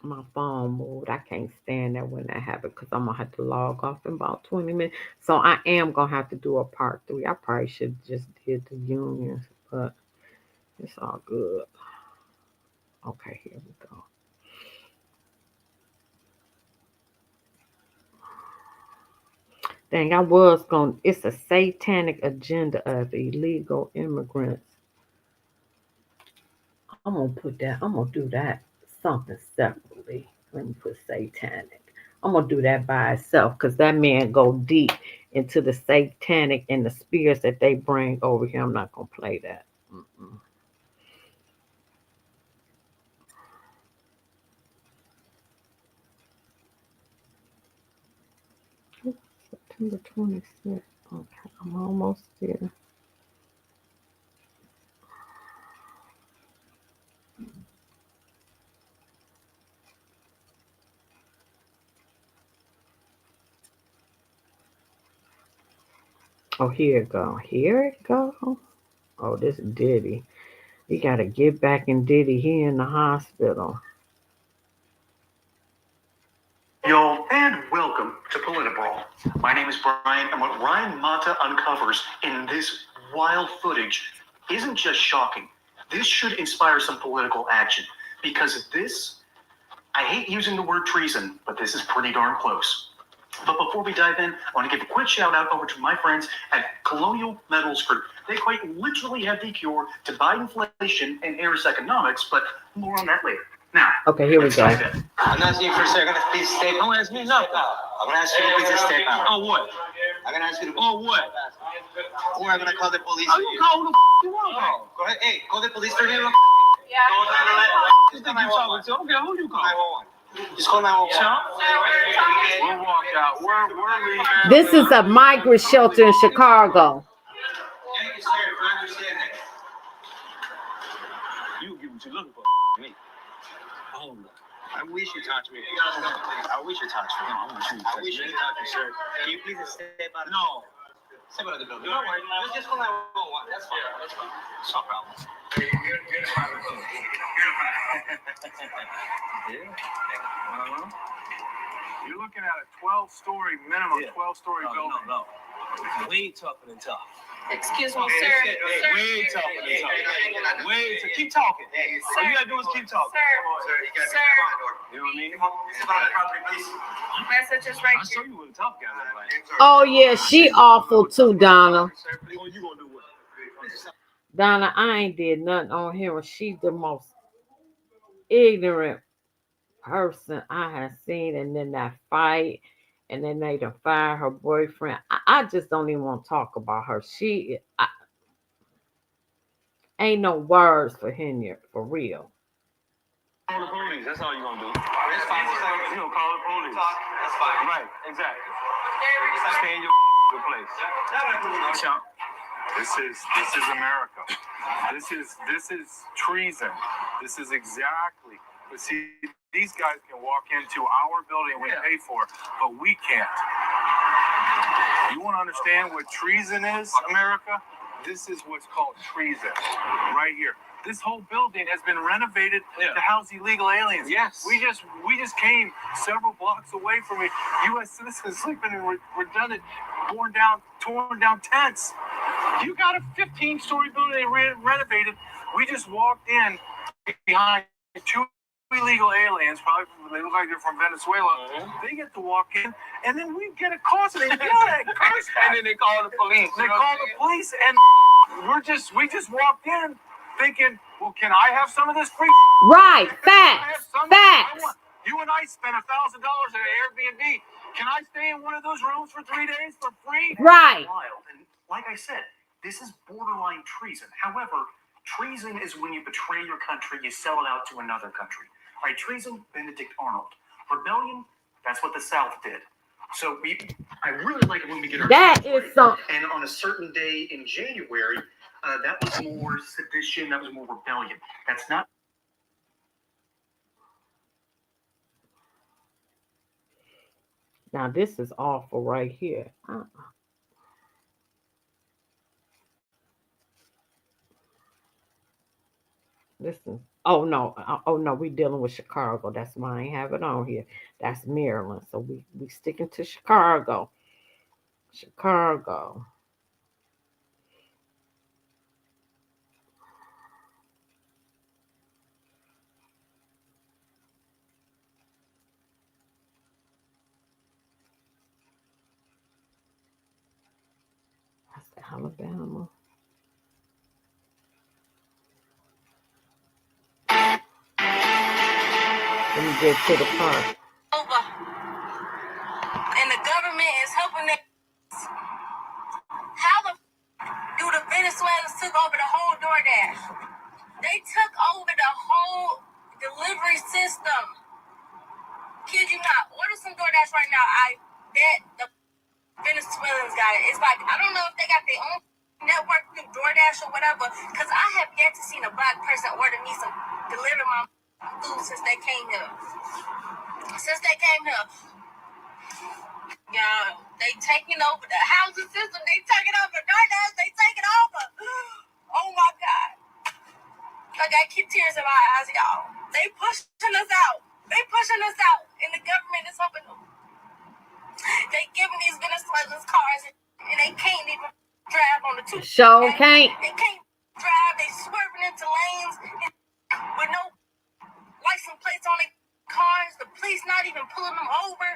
My phone moved. I can't stand that when that happens because I'm going to have to log off in about 20 minutes. So I am going to have to do a part 3. I probably should just did the unions, but it's all good. Okay, here we go. Dang, it's a satanic agenda of illegal immigrants. I'm going to do that something separately. Let me put satanic. I'm going to do that by itself because that man go deep into the satanic and the spirits that they bring over here. I'm not going to play that. September 26th. Okay, I'm almost there. Oh, here it go. Here it go. Oh, this Diddy. You gotta get back in Diddy. He in the hospital. Y'all, and welcome to Politibrawl. My name is Brian, and what Ryan Mata uncovers in this wild footage isn't just shocking. This should inspire some political action, because this, I hate using the word treason, but this is pretty darn close. But before we dive in, I want to give a quick shout out over to my friends at Colonial Metals Group. They quite literally have the cure to Bidenflation and heiress economics, but more on that later. Now, okay, here we go. I'm asking you for a second to please step out. Don't ask me nothing. I'm gonna ask you to please step out. Oh, what? I'm gonna ask you to. Oh, what? Or I'm gonna call the police. Oh, you call who the you want? Oh, go ahead. Hey, call the police for him. Yeah. Who you talking to? Okay, who you call? 911. Just call 911. We'll walk out. We're leaving. This is a migrant shelter in Chicago. You get what you're looking for. Me. Oh, no. I wish you talked to me. I wish you talked to me. No, I wish you talked to me, sir. Can you please step out? No. Step out of the building. Don't worry. Let's just call 911. That's fine. That's fine. It's no problem. You're looking at a 12-story minimum, 12-story building. No. Way tougher than tough. Excuse me, sir. Way tougher than tough. Way tougher. Keep talking. All you gotta do is keep talking. Sir. You know what I mean? Step out of the property, please. Message is right I'll show you what a tough guy looks like. Oh yeah, she awful too, Donna. Oh, you gonna do what? Donna, I ain't did nothing on here. She's the most ignorant person I have seen. And then that fight, and then they done fire her boyfriend. I just don't even want to talk about her. Ain't no words for Henry, for real. Call the police. That's all you're gonna do. That's fine. You gonna call the police. That's fine. Right, exactly. Stay in your place. Chump. This is America. This is treason. This is exactly. But see, these guys can walk into our building we pay for, but we can't. You want to understand what treason is, America? This is what's called treason, right here. This whole building has been renovated to house illegal aliens. Yes. We just came several blocks away from a U.S. citizens sleeping in redundant, torn down tents. You got a 15-story building they renovated. We just walked in behind two illegal aliens, probably they look like they're from Venezuela. They get to walk in, and then we get a call, so they yell at curse, And then they call the police. They call the police, and we just walked in thinking, well, can I have some of this free? Right, facts. You and I spent $1,000 at an Airbnb. Can I stay in one of those rooms for 3 days for free? Right. Wild. And like I said, this is borderline treason. However, treason is when you betray your country, you sell it out to another country. All right, treason, Benedict Arnold. Rebellion, that's what the South did. So I really like it when we get our That is some. And on a certain day in January, that was more sedition, that was more rebellion. That's not. Now this is awful right here. Listen. Oh no, we dealing with Chicago. That's why I ain't have it on here. That's Maryland. So we sticking to Chicago. Chicago. That's Alabama. Let me get to the part. Over. And the government is helping them. How do the Venezuelans took over the whole DoorDash? They took over the whole delivery system. Kid you not. Order some DoorDash right now. I bet the Venezuelans got it. It's like, I don't know if they got their own network through DoorDash or whatever, because I have yet to see a black person order me some, deliver my food since they came here. Since they came here. Yeah, they taking over the housing system. They taking over DoorDash. They taking over. Oh my God. I got tears in my eyes, y'all. They pushing us out. They pushing us out. And the government is helping them. They giving these Venezuelans cars and they can't even drive on the two. Sure can't. They can't drive. They swerving into lanes with no license plates on their cars. The police not even pulling them over.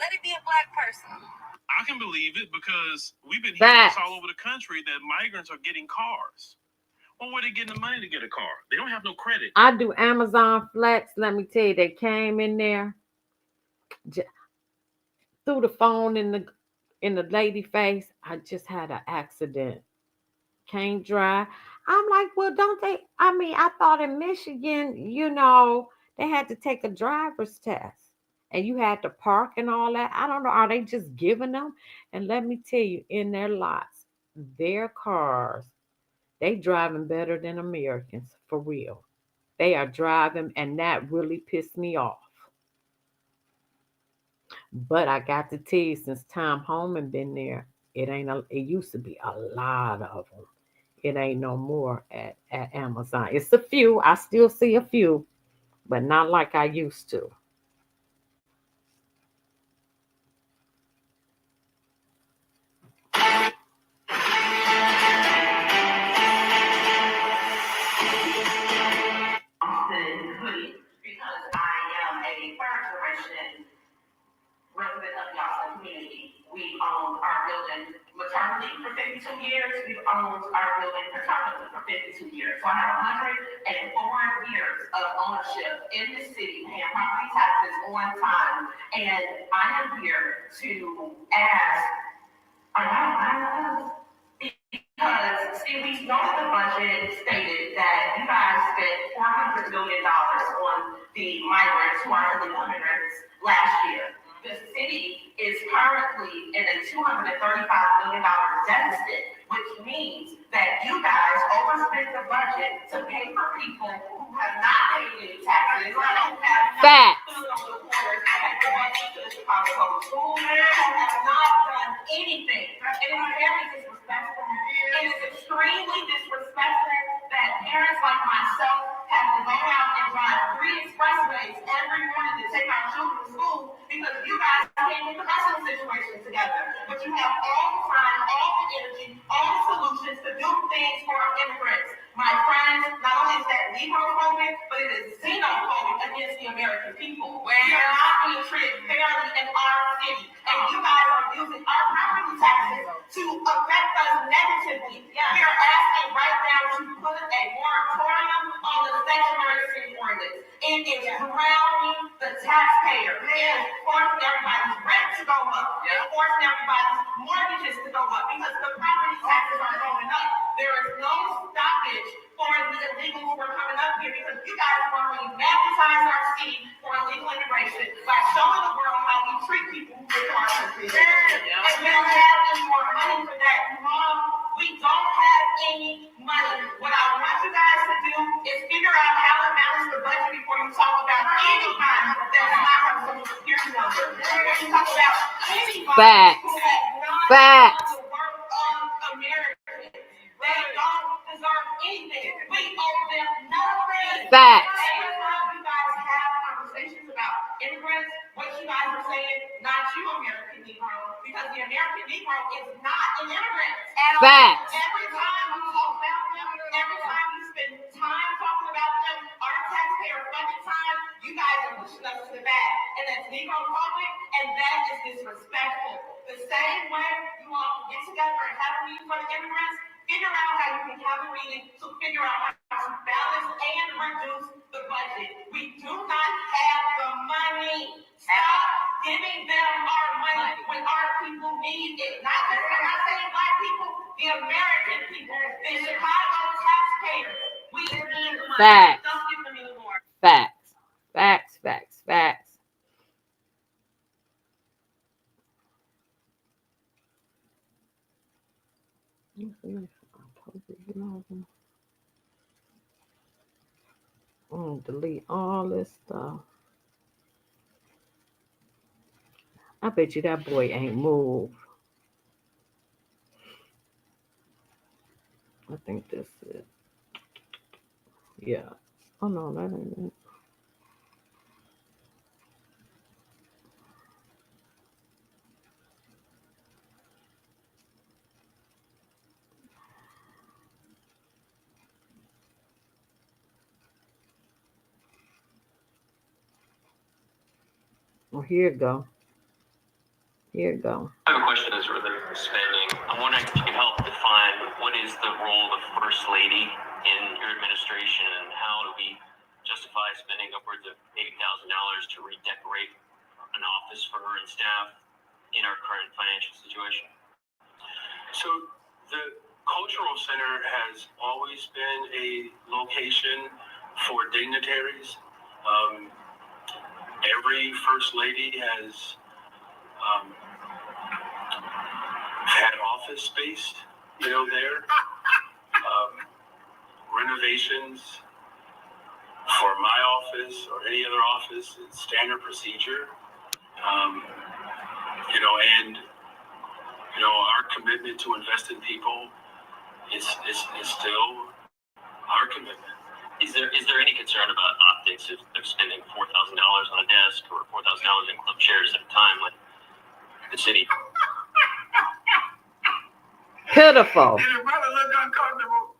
Let it be a black person. I can believe it because we've been hearing this all over the country that migrants are getting cars. Well, where are they getting the money to get a car? They don't have no credit. I do Amazon Flex. Let me tell you, they came in there, threw the phone in the lady face. I just had an accident. Can't drive. I'm like, well, don't they? I mean, I thought in Michigan, they had to take a driver's test and you had to park and all that. I don't know. Are they just giving them? And let me tell you, in their lots, their cars, they driving better than Americans, for real. They are driving, and that really pissed me off. But I got to tell you, since Tom Holman been there, it used to be a lot of them. It ain't no more at Amazon. It's a few. I still see a few, but not like I used to. Because I am a third generation resident of y'all's community. We owned our building maternity for 52 years. We've owned our building paternity for 52 years. So I have 104 years of ownership in the city, paying property taxes on time. And I am here to ask, are y'all buying us? Because, see, we know the budget stated that you guys spent $400 million on the migrants who are illegal immigrants last year. The city is currently in a $235 million deficit, which means that you guys overspent the budget to pay for people who have not paid any taxes, who have not stood on the corners, have donated to the Chicago Public Schools, who have not done anything. And it's very disrespectful. It is extremely disrespectful that parents like myself have to go out and drive 3 expressways every morning to take our children to school because you guys can't get the rest of the situation together. But you have all the time, all the energy, all the solutions to do things for our immigrants. My friends, not only is that Negrophobic, but it is xenophobic against the American people. We are not being treated fairly in our city. And you guys are using our property taxes to affect us negatively. We are asking right now to put a moratorium on the sanctuary city ordinance. It is drowning the taxpayer. It is forcing everybody's rent to go up. It is forcing everybody's mortgages to go up because the property taxes are going up. There is no stoppage for the illegals who are coming up here because you guys want to magnetize our city for illegal immigration by showing the world how we treat people who come to our country. And we don't have any more money for that. We don't have any money. What I want you guys to do is figure out how to balance the budget before you talk about anybody that's not on Social Security number. Before you talk about anybody who has not done the work of Americans. They don't deserve anything. We owe them nothing. Facts. Every time you guys have conversations about immigrants, what you guys are saying, not you, American Negro, because the American Negro is not an immigrant at all. Facts. Every time you talk about them, every time you spend time talking about them, our taxpayer funded time, you guys are pushing us to the back. And that's Negrophobic, and that is disrespectful. The same way you all can get together and have a meeting for the immigrants, figure out how you can have a meeting to figure out how to balance and reduce the budget. We do not have the money. Stop giving them our money when our people need it. I'm not saying black people, the American people, the Chicago taxpayers. We need the money. Facts. Don't give them anymore. Facts. Facts. Facts. Facts. Delete all this stuff. I bet you that boy ain't moved. I think this is it. Yeah. Oh no, that ain't it. Well, here you go. Here you go. I have a question as related to spending. I'm wondering if you can help define what is the role of First Lady in your administration, and how do we justify spending upwards of $80,000 to redecorate an office for her and staff in our current financial situation? So the Cultural Center has always been a location for dignitaries. Every First Lady has had office space, there. Renovations for my office or any other office, it's standard procedure. Our commitment to invest in people is still our commitment. Is there any concern about optics of spending $4,000 on a desk or $4,000 in club chairs at a time like the city? Pitiful. Did the brother look uncomfortable?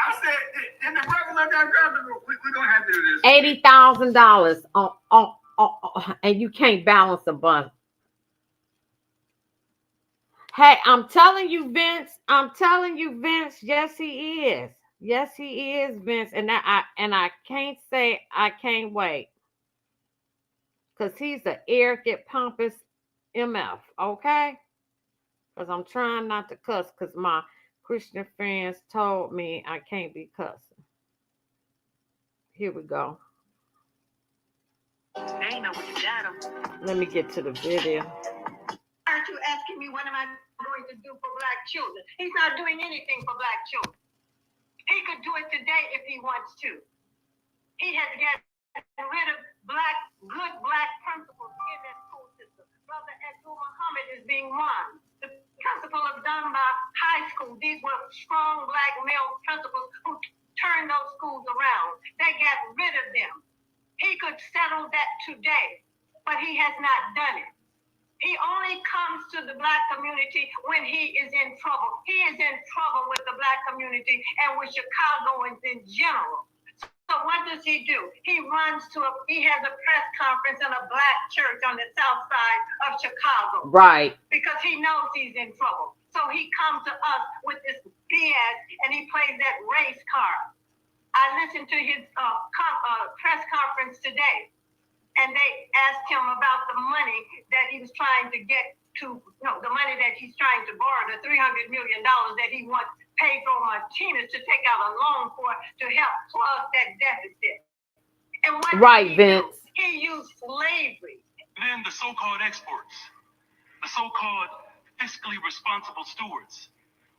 I said, did the brother look uncomfortable? We're going to have to do this. $80,000 on, and you can't balance a bunch. Hey, I'm telling you, Vince. Yes, he is. Yes, he is, Vince. And I can't say I can't wait. Because he's an arrogant, pompous MF, okay? Because I'm trying not to cuss because my Christian friends told me I can't be cussing. Here we go. They know what you got 'em. Let me get to the video. Aren't you asking me what am I going to do for black children? He's not doing anything for black children. He could do it today if he wants to. He has gotten rid of good black principals in that school system. Brother Abdul Muhammad is being one. The principal of Dunbar High School, these were strong black male principals who turned those schools around. They got rid of them. He could settle that today, but he has not done it. He only comes to the black community when he is in trouble. He is in trouble with the black community and with Chicagoans in general. So what does he do? He has a press conference in a black church on the south side of Chicago. Right. Because he knows he's in trouble. So he comes to us with this BS and he plays that race card. I listened to his press conference today, and they asked him about the money that he was trying to get the money that he's trying to borrow, the $300 million that he wants Pedro Martinez to take out a loan for to help plug that deficit. And what right, did he Vince. do? He used slavery. Then the so-called exports, the so-called fiscally responsible stewards,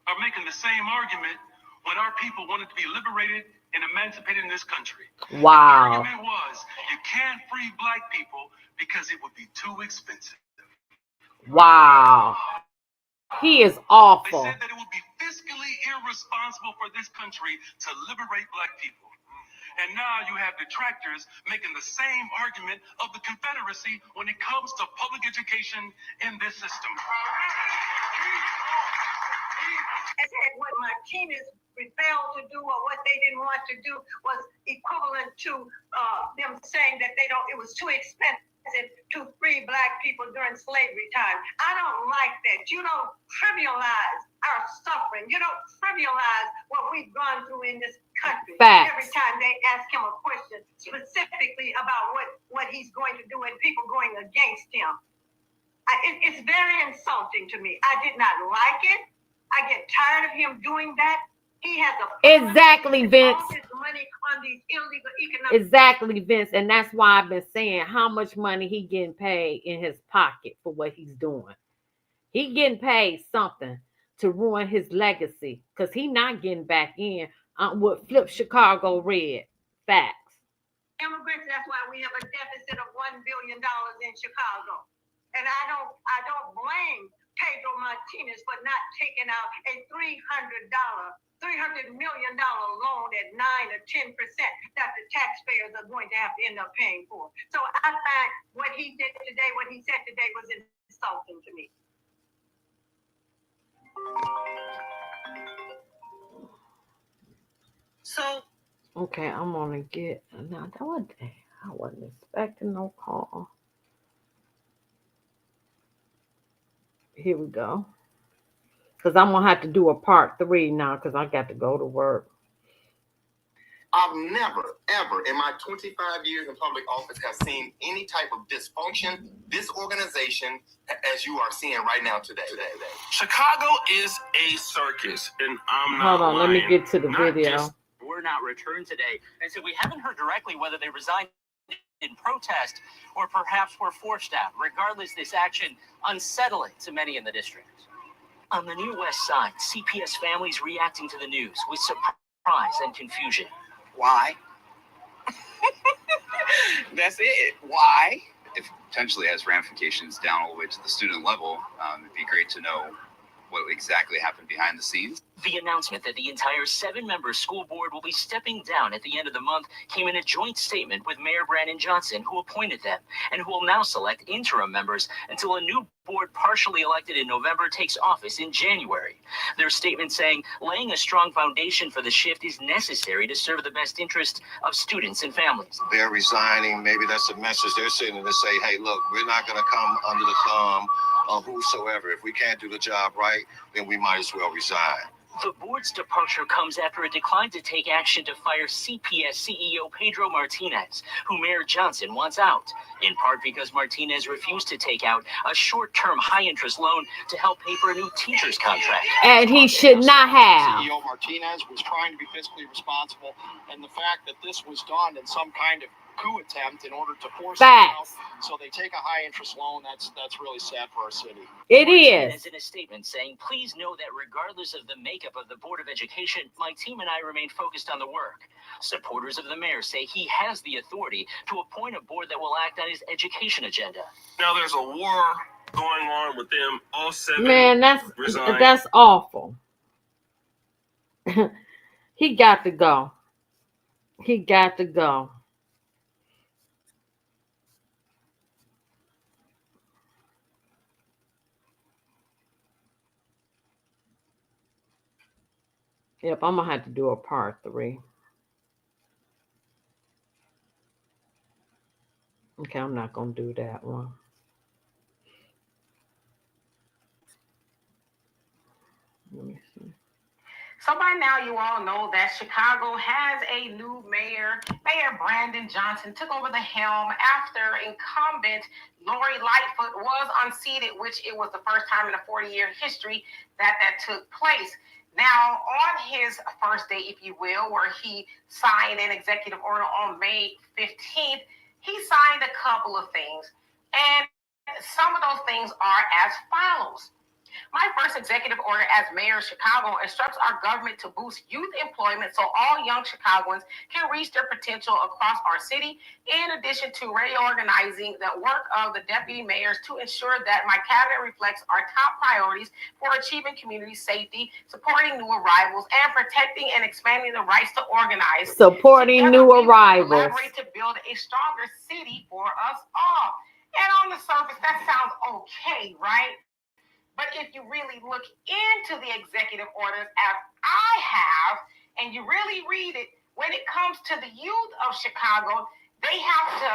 are making the same argument when our people wanted to be liberated and emancipated in this country. Wow. The argument was, you can't free black people because it would be too expensive. Wow. He is awful. They said that it would be fiscally irresponsible for this country to liberate black people. And now you have detractors making the same argument of the Confederacy when it comes to public education in this system. And what Martinez failed to do or what they didn't want to do was equivalent to them saying that it was too expensive to free black people during slavery time. I don't like that. You don't trivialize our suffering. You don't trivialize what we've gone through in this country. Facts. Every time they ask him a question specifically about what he's going to do and people going against him. It's very insulting to me. I did not like it. I get tired of him doing that. He has exactly, Vince. all his money on these illegal economic. Exactly, Vince. And that's why I've been saying how much money he getting paid in his pocket for what he's doing. He getting paid something. to ruin his legacy because he not getting back in what Flip Chicago red. Facts. Immigrants, that's why we have a deficit of $1 billion in Chicago. And I don't blame Pedro Martinez for not taking out a $300 million loan at 9 or 10% that the taxpayers are going to have to end up paying for. So I find what he did today, what he said today was insulting to me. So Okay, I'm gonna get now. That was I wasn't expecting no call. Here we go. Because I'm gonna have to do a part 3 now because I got to go to work. I've never, ever in my 25 years in public office have seen any type of dysfunction, disorganization as you are seeing right now today. Chicago is a circus, and I'm not Hold on, let me lying. get to the Not video. just were not returned today. And so we haven't heard directly whether they resigned in protest or perhaps were forced out. Regardless, this action unsettling to many in the district. On the New West Side, CPS families reacting to the news with surprise and confusion. Why? That's it. Why? If potentially has ramifications down all the way to the student level, it'd be great to know what exactly happened behind the scenes. The announcement that the entire 7-member school board will be stepping down at the end of the month came in a joint statement with Mayor Brandon Johnson, who appointed them, and who will now select interim members until a new board partially elected in November takes office in January. Their statement saying laying a strong foundation for the shift is necessary to serve the best interest of students and families. They're resigning. Maybe that's a message they're sending to say, hey, look, we're not going to come under the thumb of whosoever. If we can't do the job right, then we might as well resign. The board's departure comes after a decline to take action to fire CPS CEO Pedro Martinez, who Mayor Johnson wants out, in part because Martinez refused to take out a short-term high-interest loan to help pay for a new teacher's contract. And he should not have. CEO Martinez was trying to be fiscally responsible, and the fact that this was done in some kind of coup attempt in order to force it out, so they take a high interest loan. That's really sad for our city. It is. In a statement saying, please know that regardless of the makeup of the Board of Education, my team and I remain focused on the work. Supporters of the mayor say he has the authority to appoint a board that will act on his education agenda. now there's a war going on with them. All 7 Man, resigned. that's awful. He got to go. He got to go. Yep, I'm gonna have to do a part 3. Okay, I'm not gonna do that one. Let me see. So by now, you all know that Chicago has a new mayor. Mayor Brandon Johnson took over the helm after incumbent Lori Lightfoot was unseated, which it was the first time in a 40-year history that took place. Now, on his first day, if you will, where he signed an executive order on May 15th, he signed a couple of things. And some of those things are as follows. My first executive order as mayor of Chicago instructs our government to boost youth employment so all young Chicagoans can reach their potential across our city, in addition to reorganizing the work of the deputy mayors to ensure that my cabinet reflects our top priorities for achieving community safety, supporting new arrivals, and protecting and expanding the rights to organize. Supporting new arrivals. Collaborate to build a stronger city for us all. And on the surface, that sounds okay, right? But if you really look into the executive orders as I have, and you really read it, when it comes to the youth of Chicago, they have to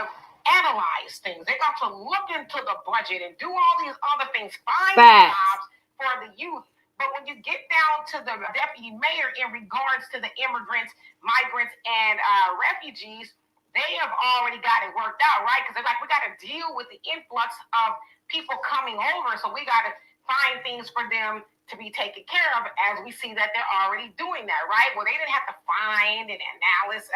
analyze things. They got to look into the budget and do all these other things, find jobs for the youth. But when you get down to the deputy mayor in regards to the immigrants, migrants, and refugees, they have already got it worked out, right? Because they're like, we got to deal with the influx of people coming over, so we got to find things for them to be taken care of, as we see that they're already doing that, right? Well, they didn't have to find and all this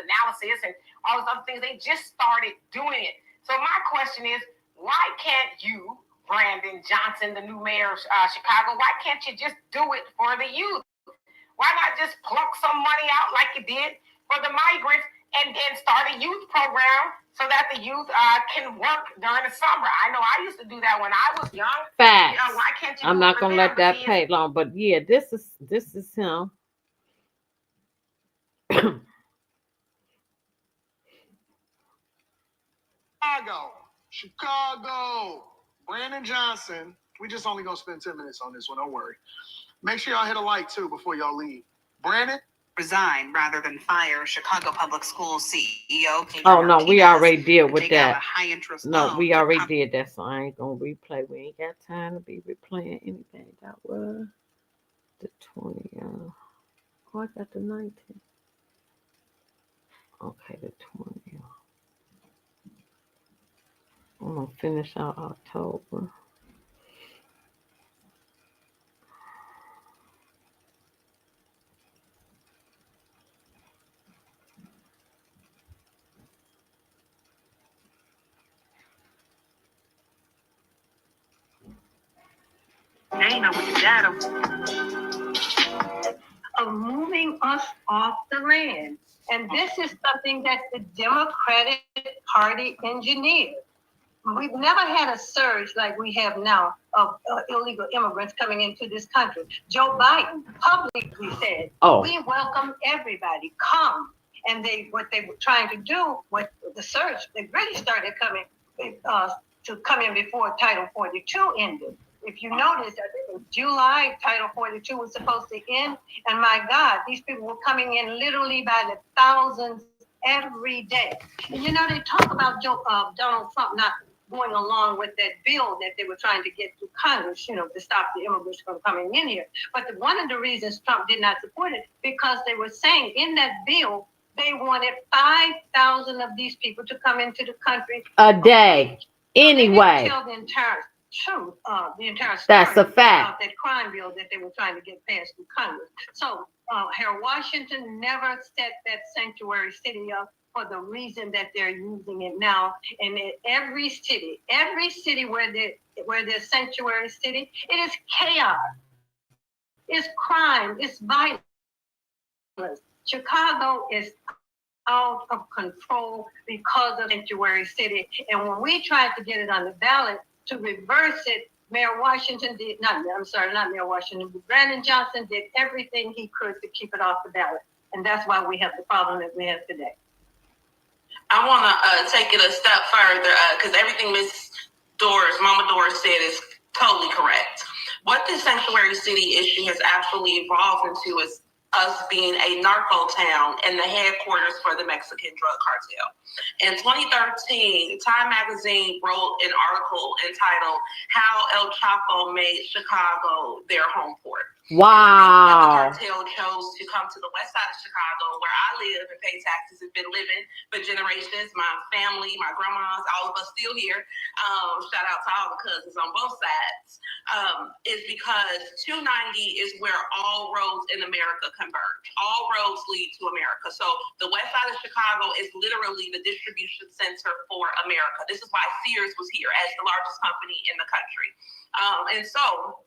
analysis and all these other things. They just started doing it. So my question is, why can't you Brandon Johnson, the new mayor of Chicago. Why can't you just do it for the youth? Why not just pluck some money out like you did for the migrants and then start a youth program so that the youth can work during the summer? I know I used to do that when I was young. Facts. Why can't you I'm do not it for gonna them? let that pay long, but yeah, this is him. Chicago. Brandon Johnson. We just only gonna spend 10 minutes on this one. Don't worry. Make sure y'all hit a like too before y'all leave. Brandon. Resign rather than fire Chicago Public Schools CEO. Pedro Oh no, we Martinez already did to with take out a that. high-interest No, loan we to already did that, so I ain't gonna replay. We ain't got time to be replaying anything. That was the 20. Oh, I got the 19. Okay, the 20. I'm gonna finish out October. They ain't know what you got 'em. Of moving us off the land. And this is something that the Democratic Party engineered. We've never had a surge like we have now of illegal immigrants coming into this country. Joe Biden publicly said, we welcome everybody, come. And what they were trying to do, what the surge, they really started coming to come in before Title 42 ended. If you notice, I think it was July, Title 42 was supposed to end. And my God, these people were coming in literally by the thousands every day. And you know, they talk about Donald Trump not going along with that bill that they were trying to get through Congress, you know, to stop the immigrants from coming in here. But one of the reasons Trump did not support it, because they were saying in that bill, they wanted 5,000 of these people to come into the country a day. Anyway. They didn't tell the entire truth, the entire story. That's a fact. About that crime bill that they were trying to get passed through Congress. So, Harold Washington never set that sanctuary city up for the reason that they're using it now. And in every city where there's sanctuary city, it is chaos. It's crime. It's violence. Chicago is out of control because of sanctuary city. And when we tried to get it on the ballot to reverse it, Mayor Washington did not Mayor Washington, but Brandon Johnson did everything he could to keep it off the ballot. And that's why we have the problem that we have today. I want to take it a step further because everything Mama Doris said is totally correct. What this sanctuary city issue has actually evolved into is us being a narco town and the headquarters for the Mexican drug cartel. In 2013, Time Magazine wrote an article entitled "How El Chapo Made Chicago Their Home Port." Wow. The cartel chose to come to the west side of Chicago, where I live and pay taxes, and been living for generations. My family, my grandmas, all of us still here. Shout out to all the cousins on both sides. Is because 290 is where all roads in America converge. All roads lead to America. So the west side of Chicago is literally the distribution center for America. This is why Sears was here as the largest company in the country. And so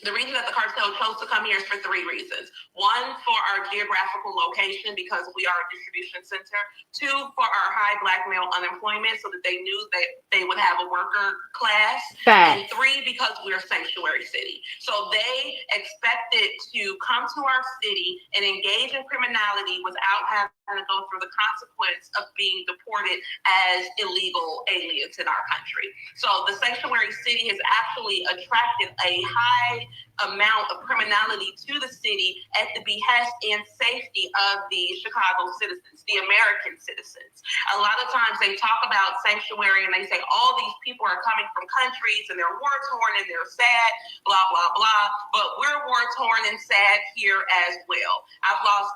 the reason that the cartel chose to come here is for three reasons. One, for our geographical location, because we are a distribution center. Two, for our high Black male unemployment, so that they knew that they would have a worker class. And three, because we're a sanctuary city. So they expected to come to our city and engage in criminality without having to go through the consequence of being deported as illegal aliens in our country. So the sanctuary city has actually attracted a high amount of criminality to the city at the behest and safety of the Chicago citizens, the American citizens. A lot of times they talk about sanctuary and they say all these people are coming from countries and they're war-torn and they're sad, blah, blah, blah. But we're war-torn and sad here as well. I've lost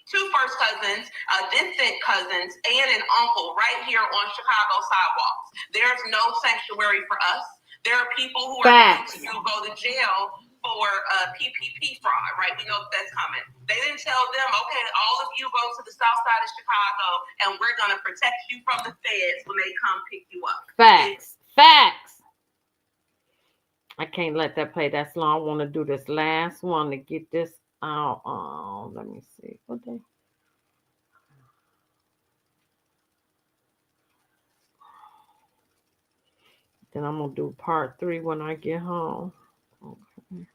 two first cousins, distant cousins, and an uncle right here on Chicago sidewalks. There's no sanctuary for us. There are people who are going to go to jail for PPP fraud, right? We know that's coming. They didn't tell them, okay, all of you go to the south side of Chicago and we're going to protect you from the feds when they come pick you up. Facts. I can't let that play that long. I want to do this last one to get this out. Let me see. What day? Then I'm going to do part 3 when I get home. Okay.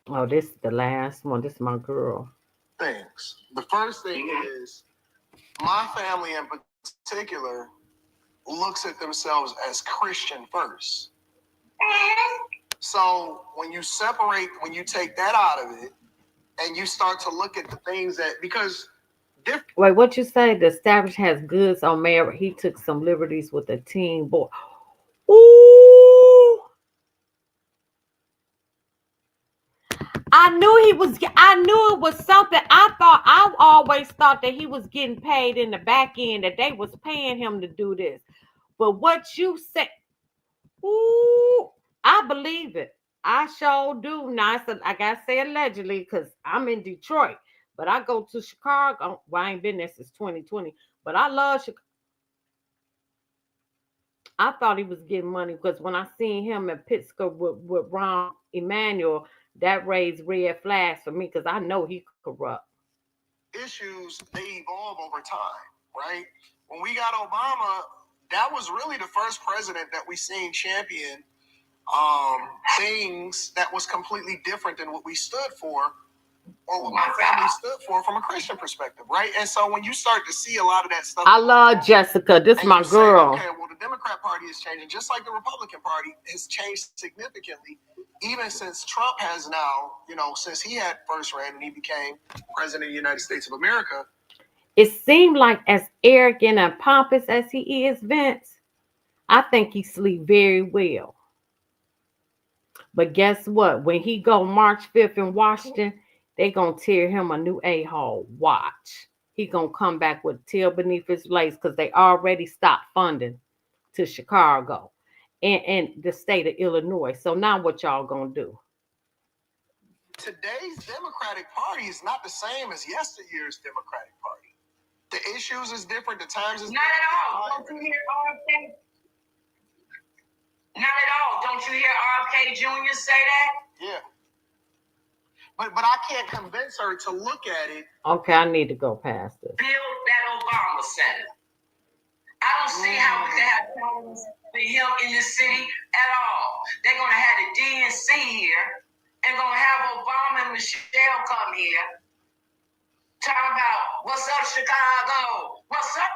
Oh, this is the last one. This is my girl. Things. The first thing is my family in particular looks at themselves as Christian first. So when you separate, when you take that out of it, and you start to look at the things that, because wait, what you say? The establishment has goods on Mayor. He took some liberties with a teen boy. Ooh. I knew it was something. I always thought that he was getting paid in the back end, that they was paying him to do this. But what you said, ooh, I believe it. I sure do. Now, I gotta say allegedly because I'm in Detroit, but I go to Chicago. Well, I ain't been there since 2020, but I love Chicago. I thought he was getting money because when I seen him in Pittsburgh with Rahm Emanuel, that raised red flags for me because I know he corrupt. Issues, they evolve over time, right? When we got Obama, that was really the first president that we seen champion things that was completely different than what we stood for or what my family stood for from a Christian perspective, right? And so when you start to see a lot of that stuff, I love Jessica. This is my girl. Okay, well, the Democrat Party is changing, just like the Republican Party has changed significantly, even since Trump has now, since he had first ran and he became president of the United States of America. It seemed like as arrogant and pompous as he is, Vince, I think he sleep very well. But guess what? When he go March 5th in Washington, they gonna tear him a new a-hole. Watch. He gonna come back with tail beneath his legs because they already stopped funding to Chicago and the state of Illinois. So now what y'all gonna do? Today's Democratic Party is not the same as yesteryear's Democratic Party. The issues is different. The times is not at all. Don't you hear RFK? Not at all. Don't you hear RFK Jr. say that? Yeah. But I can't convince her to look at it. Okay, I need to go past this. Build that Obama Center. I don't see how we can have problems with him in this city at all. They're gonna have the DNC here and gonna have Obama and Michelle come here. Talking about what's up, Chicago? What's up?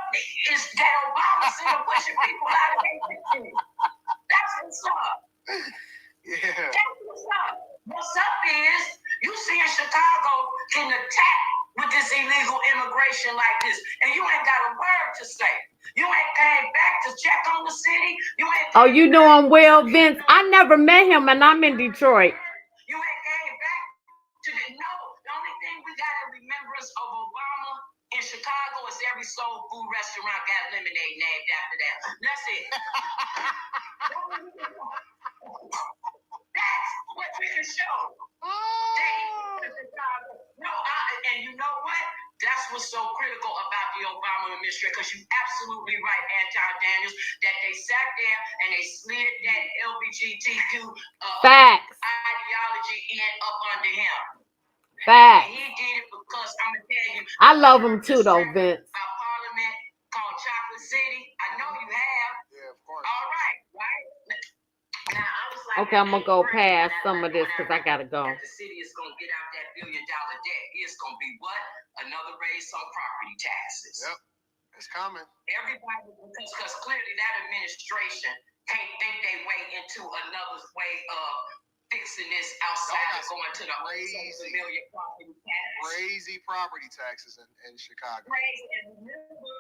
Is that Obama Center pushing people out of their city? That's what's up. Yeah. That's what's up. What's up is you see in Chicago getting attacked with this illegal immigration like this, and you ain't got a word to say. You ain't came back to check on the city. You ain't. Oh, you know him well, Vince. I never met him, and I'm in Detroit. You ain't came back to the no. The only thing we got in remembrance of Obama in Chicago is every soul food restaurant got lemonade named after that. That's it. That's what we can show. No, and you know what? That's what's so critical about the Obama administration, because you're absolutely right, Anton Daniels, that they sat there and they slid that LGBTQ ideology in up under him. Facts. And he did it because I'm gonna tell you. I love him too, though, Vince. Our parliament called Chocolate City. I know you have. Yeah, of course. All right, right. Now, I was like, Okay, I'm gonna go past some of this because I gotta go. the city is gonna get out that $1 billion debt. It's gonna be what? Another raise on property taxes. Yep, it's coming. Everybody, because clearly that administration can't think their way into another way of fixing this outside of going to the crazy million property tax. Crazy property taxes in Chicago. Crazy, and remember,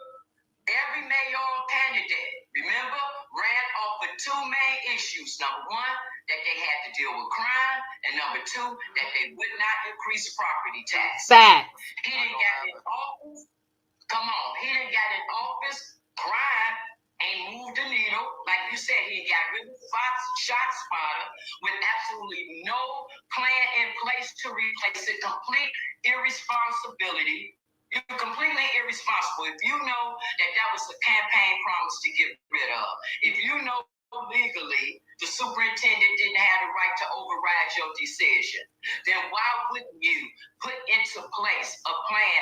every mayoral candidate, remember, ran off with two main issues. Number one, that they had to deal with crime, and number two, that they would not increase property tax. Facts. He didn't get in office. Come on, he didn't get in office. Crime ain't moved It's a complete irresponsibility. You're completely irresponsible. If you know that that was a campaign promise to get rid of, if you know legally the superintendent didn't have the right to override your decision, then why wouldn't you put into place a plan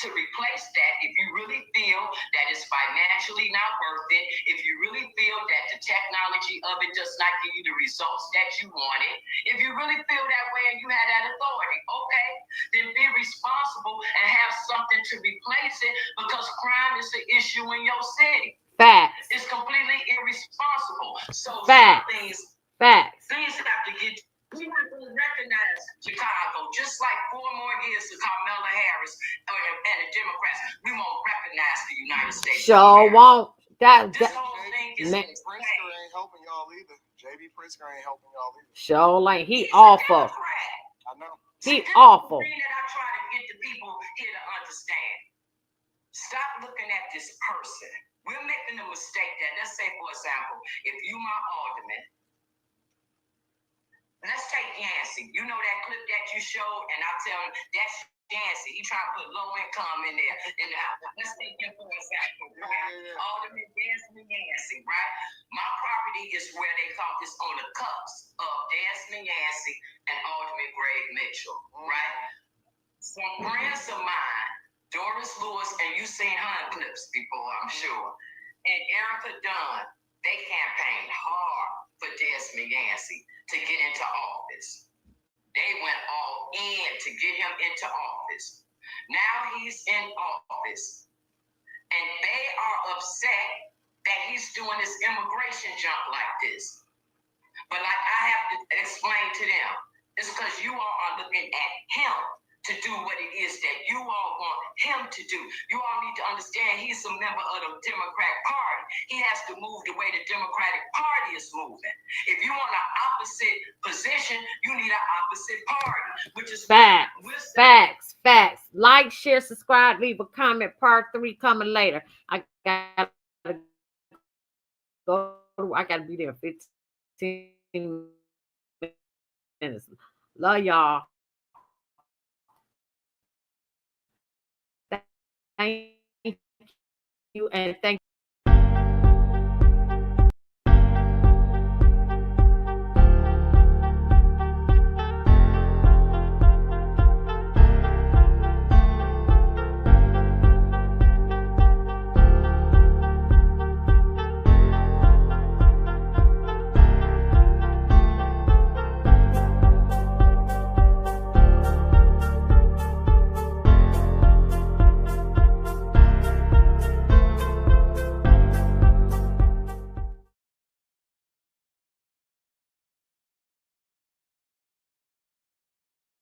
to replace that if you really feel that it's financially not worth it, if you really feel that the technology of it does not give you the results that you wanted, if you really feel that way and you had that authority, okay, then be responsible and have something to replace it, because crime is an issue in your city. Facts. It's completely irresponsible. So Facts. Things have to get. We have to recognize Chicago, just like 4 more years to Kamala Harris and the Democrats. We won't recognize the United States. Sure won't. This whole thing is Pritzker ain't helping y'all either. JB Pritzker ain't helping y'all either. Sure, like he awful. I know. He awful. Thing that I try to get the people here to understand. Stop looking at this person. We're making a mistake that, let's say, for example, if you my alderman, let's take Yancey. You know that clip that you showed, and I tell him that's Yancey. He trying to put low income in there. And let's take him for example. Right? Alderman Desmond Yancey, right? My property is where they call this on the cusp of Desmond Yancey and Alderman Greg Mitchell, right? Some friends of mine, Doris Lewis, and you've seen her clips before, I'm sure, and Erica Dunn, they campaigned hard for Desmond Yancey to get into office. They went all in to get him into office. Now he's in office, and they are upset that he's doing this immigration jump like this. But like I have to explain to them, it's because you all are looking at him to do what it is that you all want him to do. You all need to understand he's a member of the Democratic Party. He has to move the way the Democratic Party is moving. If you want an opposite position, you need an opposite party, which is Facts. Like, share, subscribe, leave a comment. Part 3 coming later. I gotta be there in 15 minutes. Love y'all. Thank you, and thank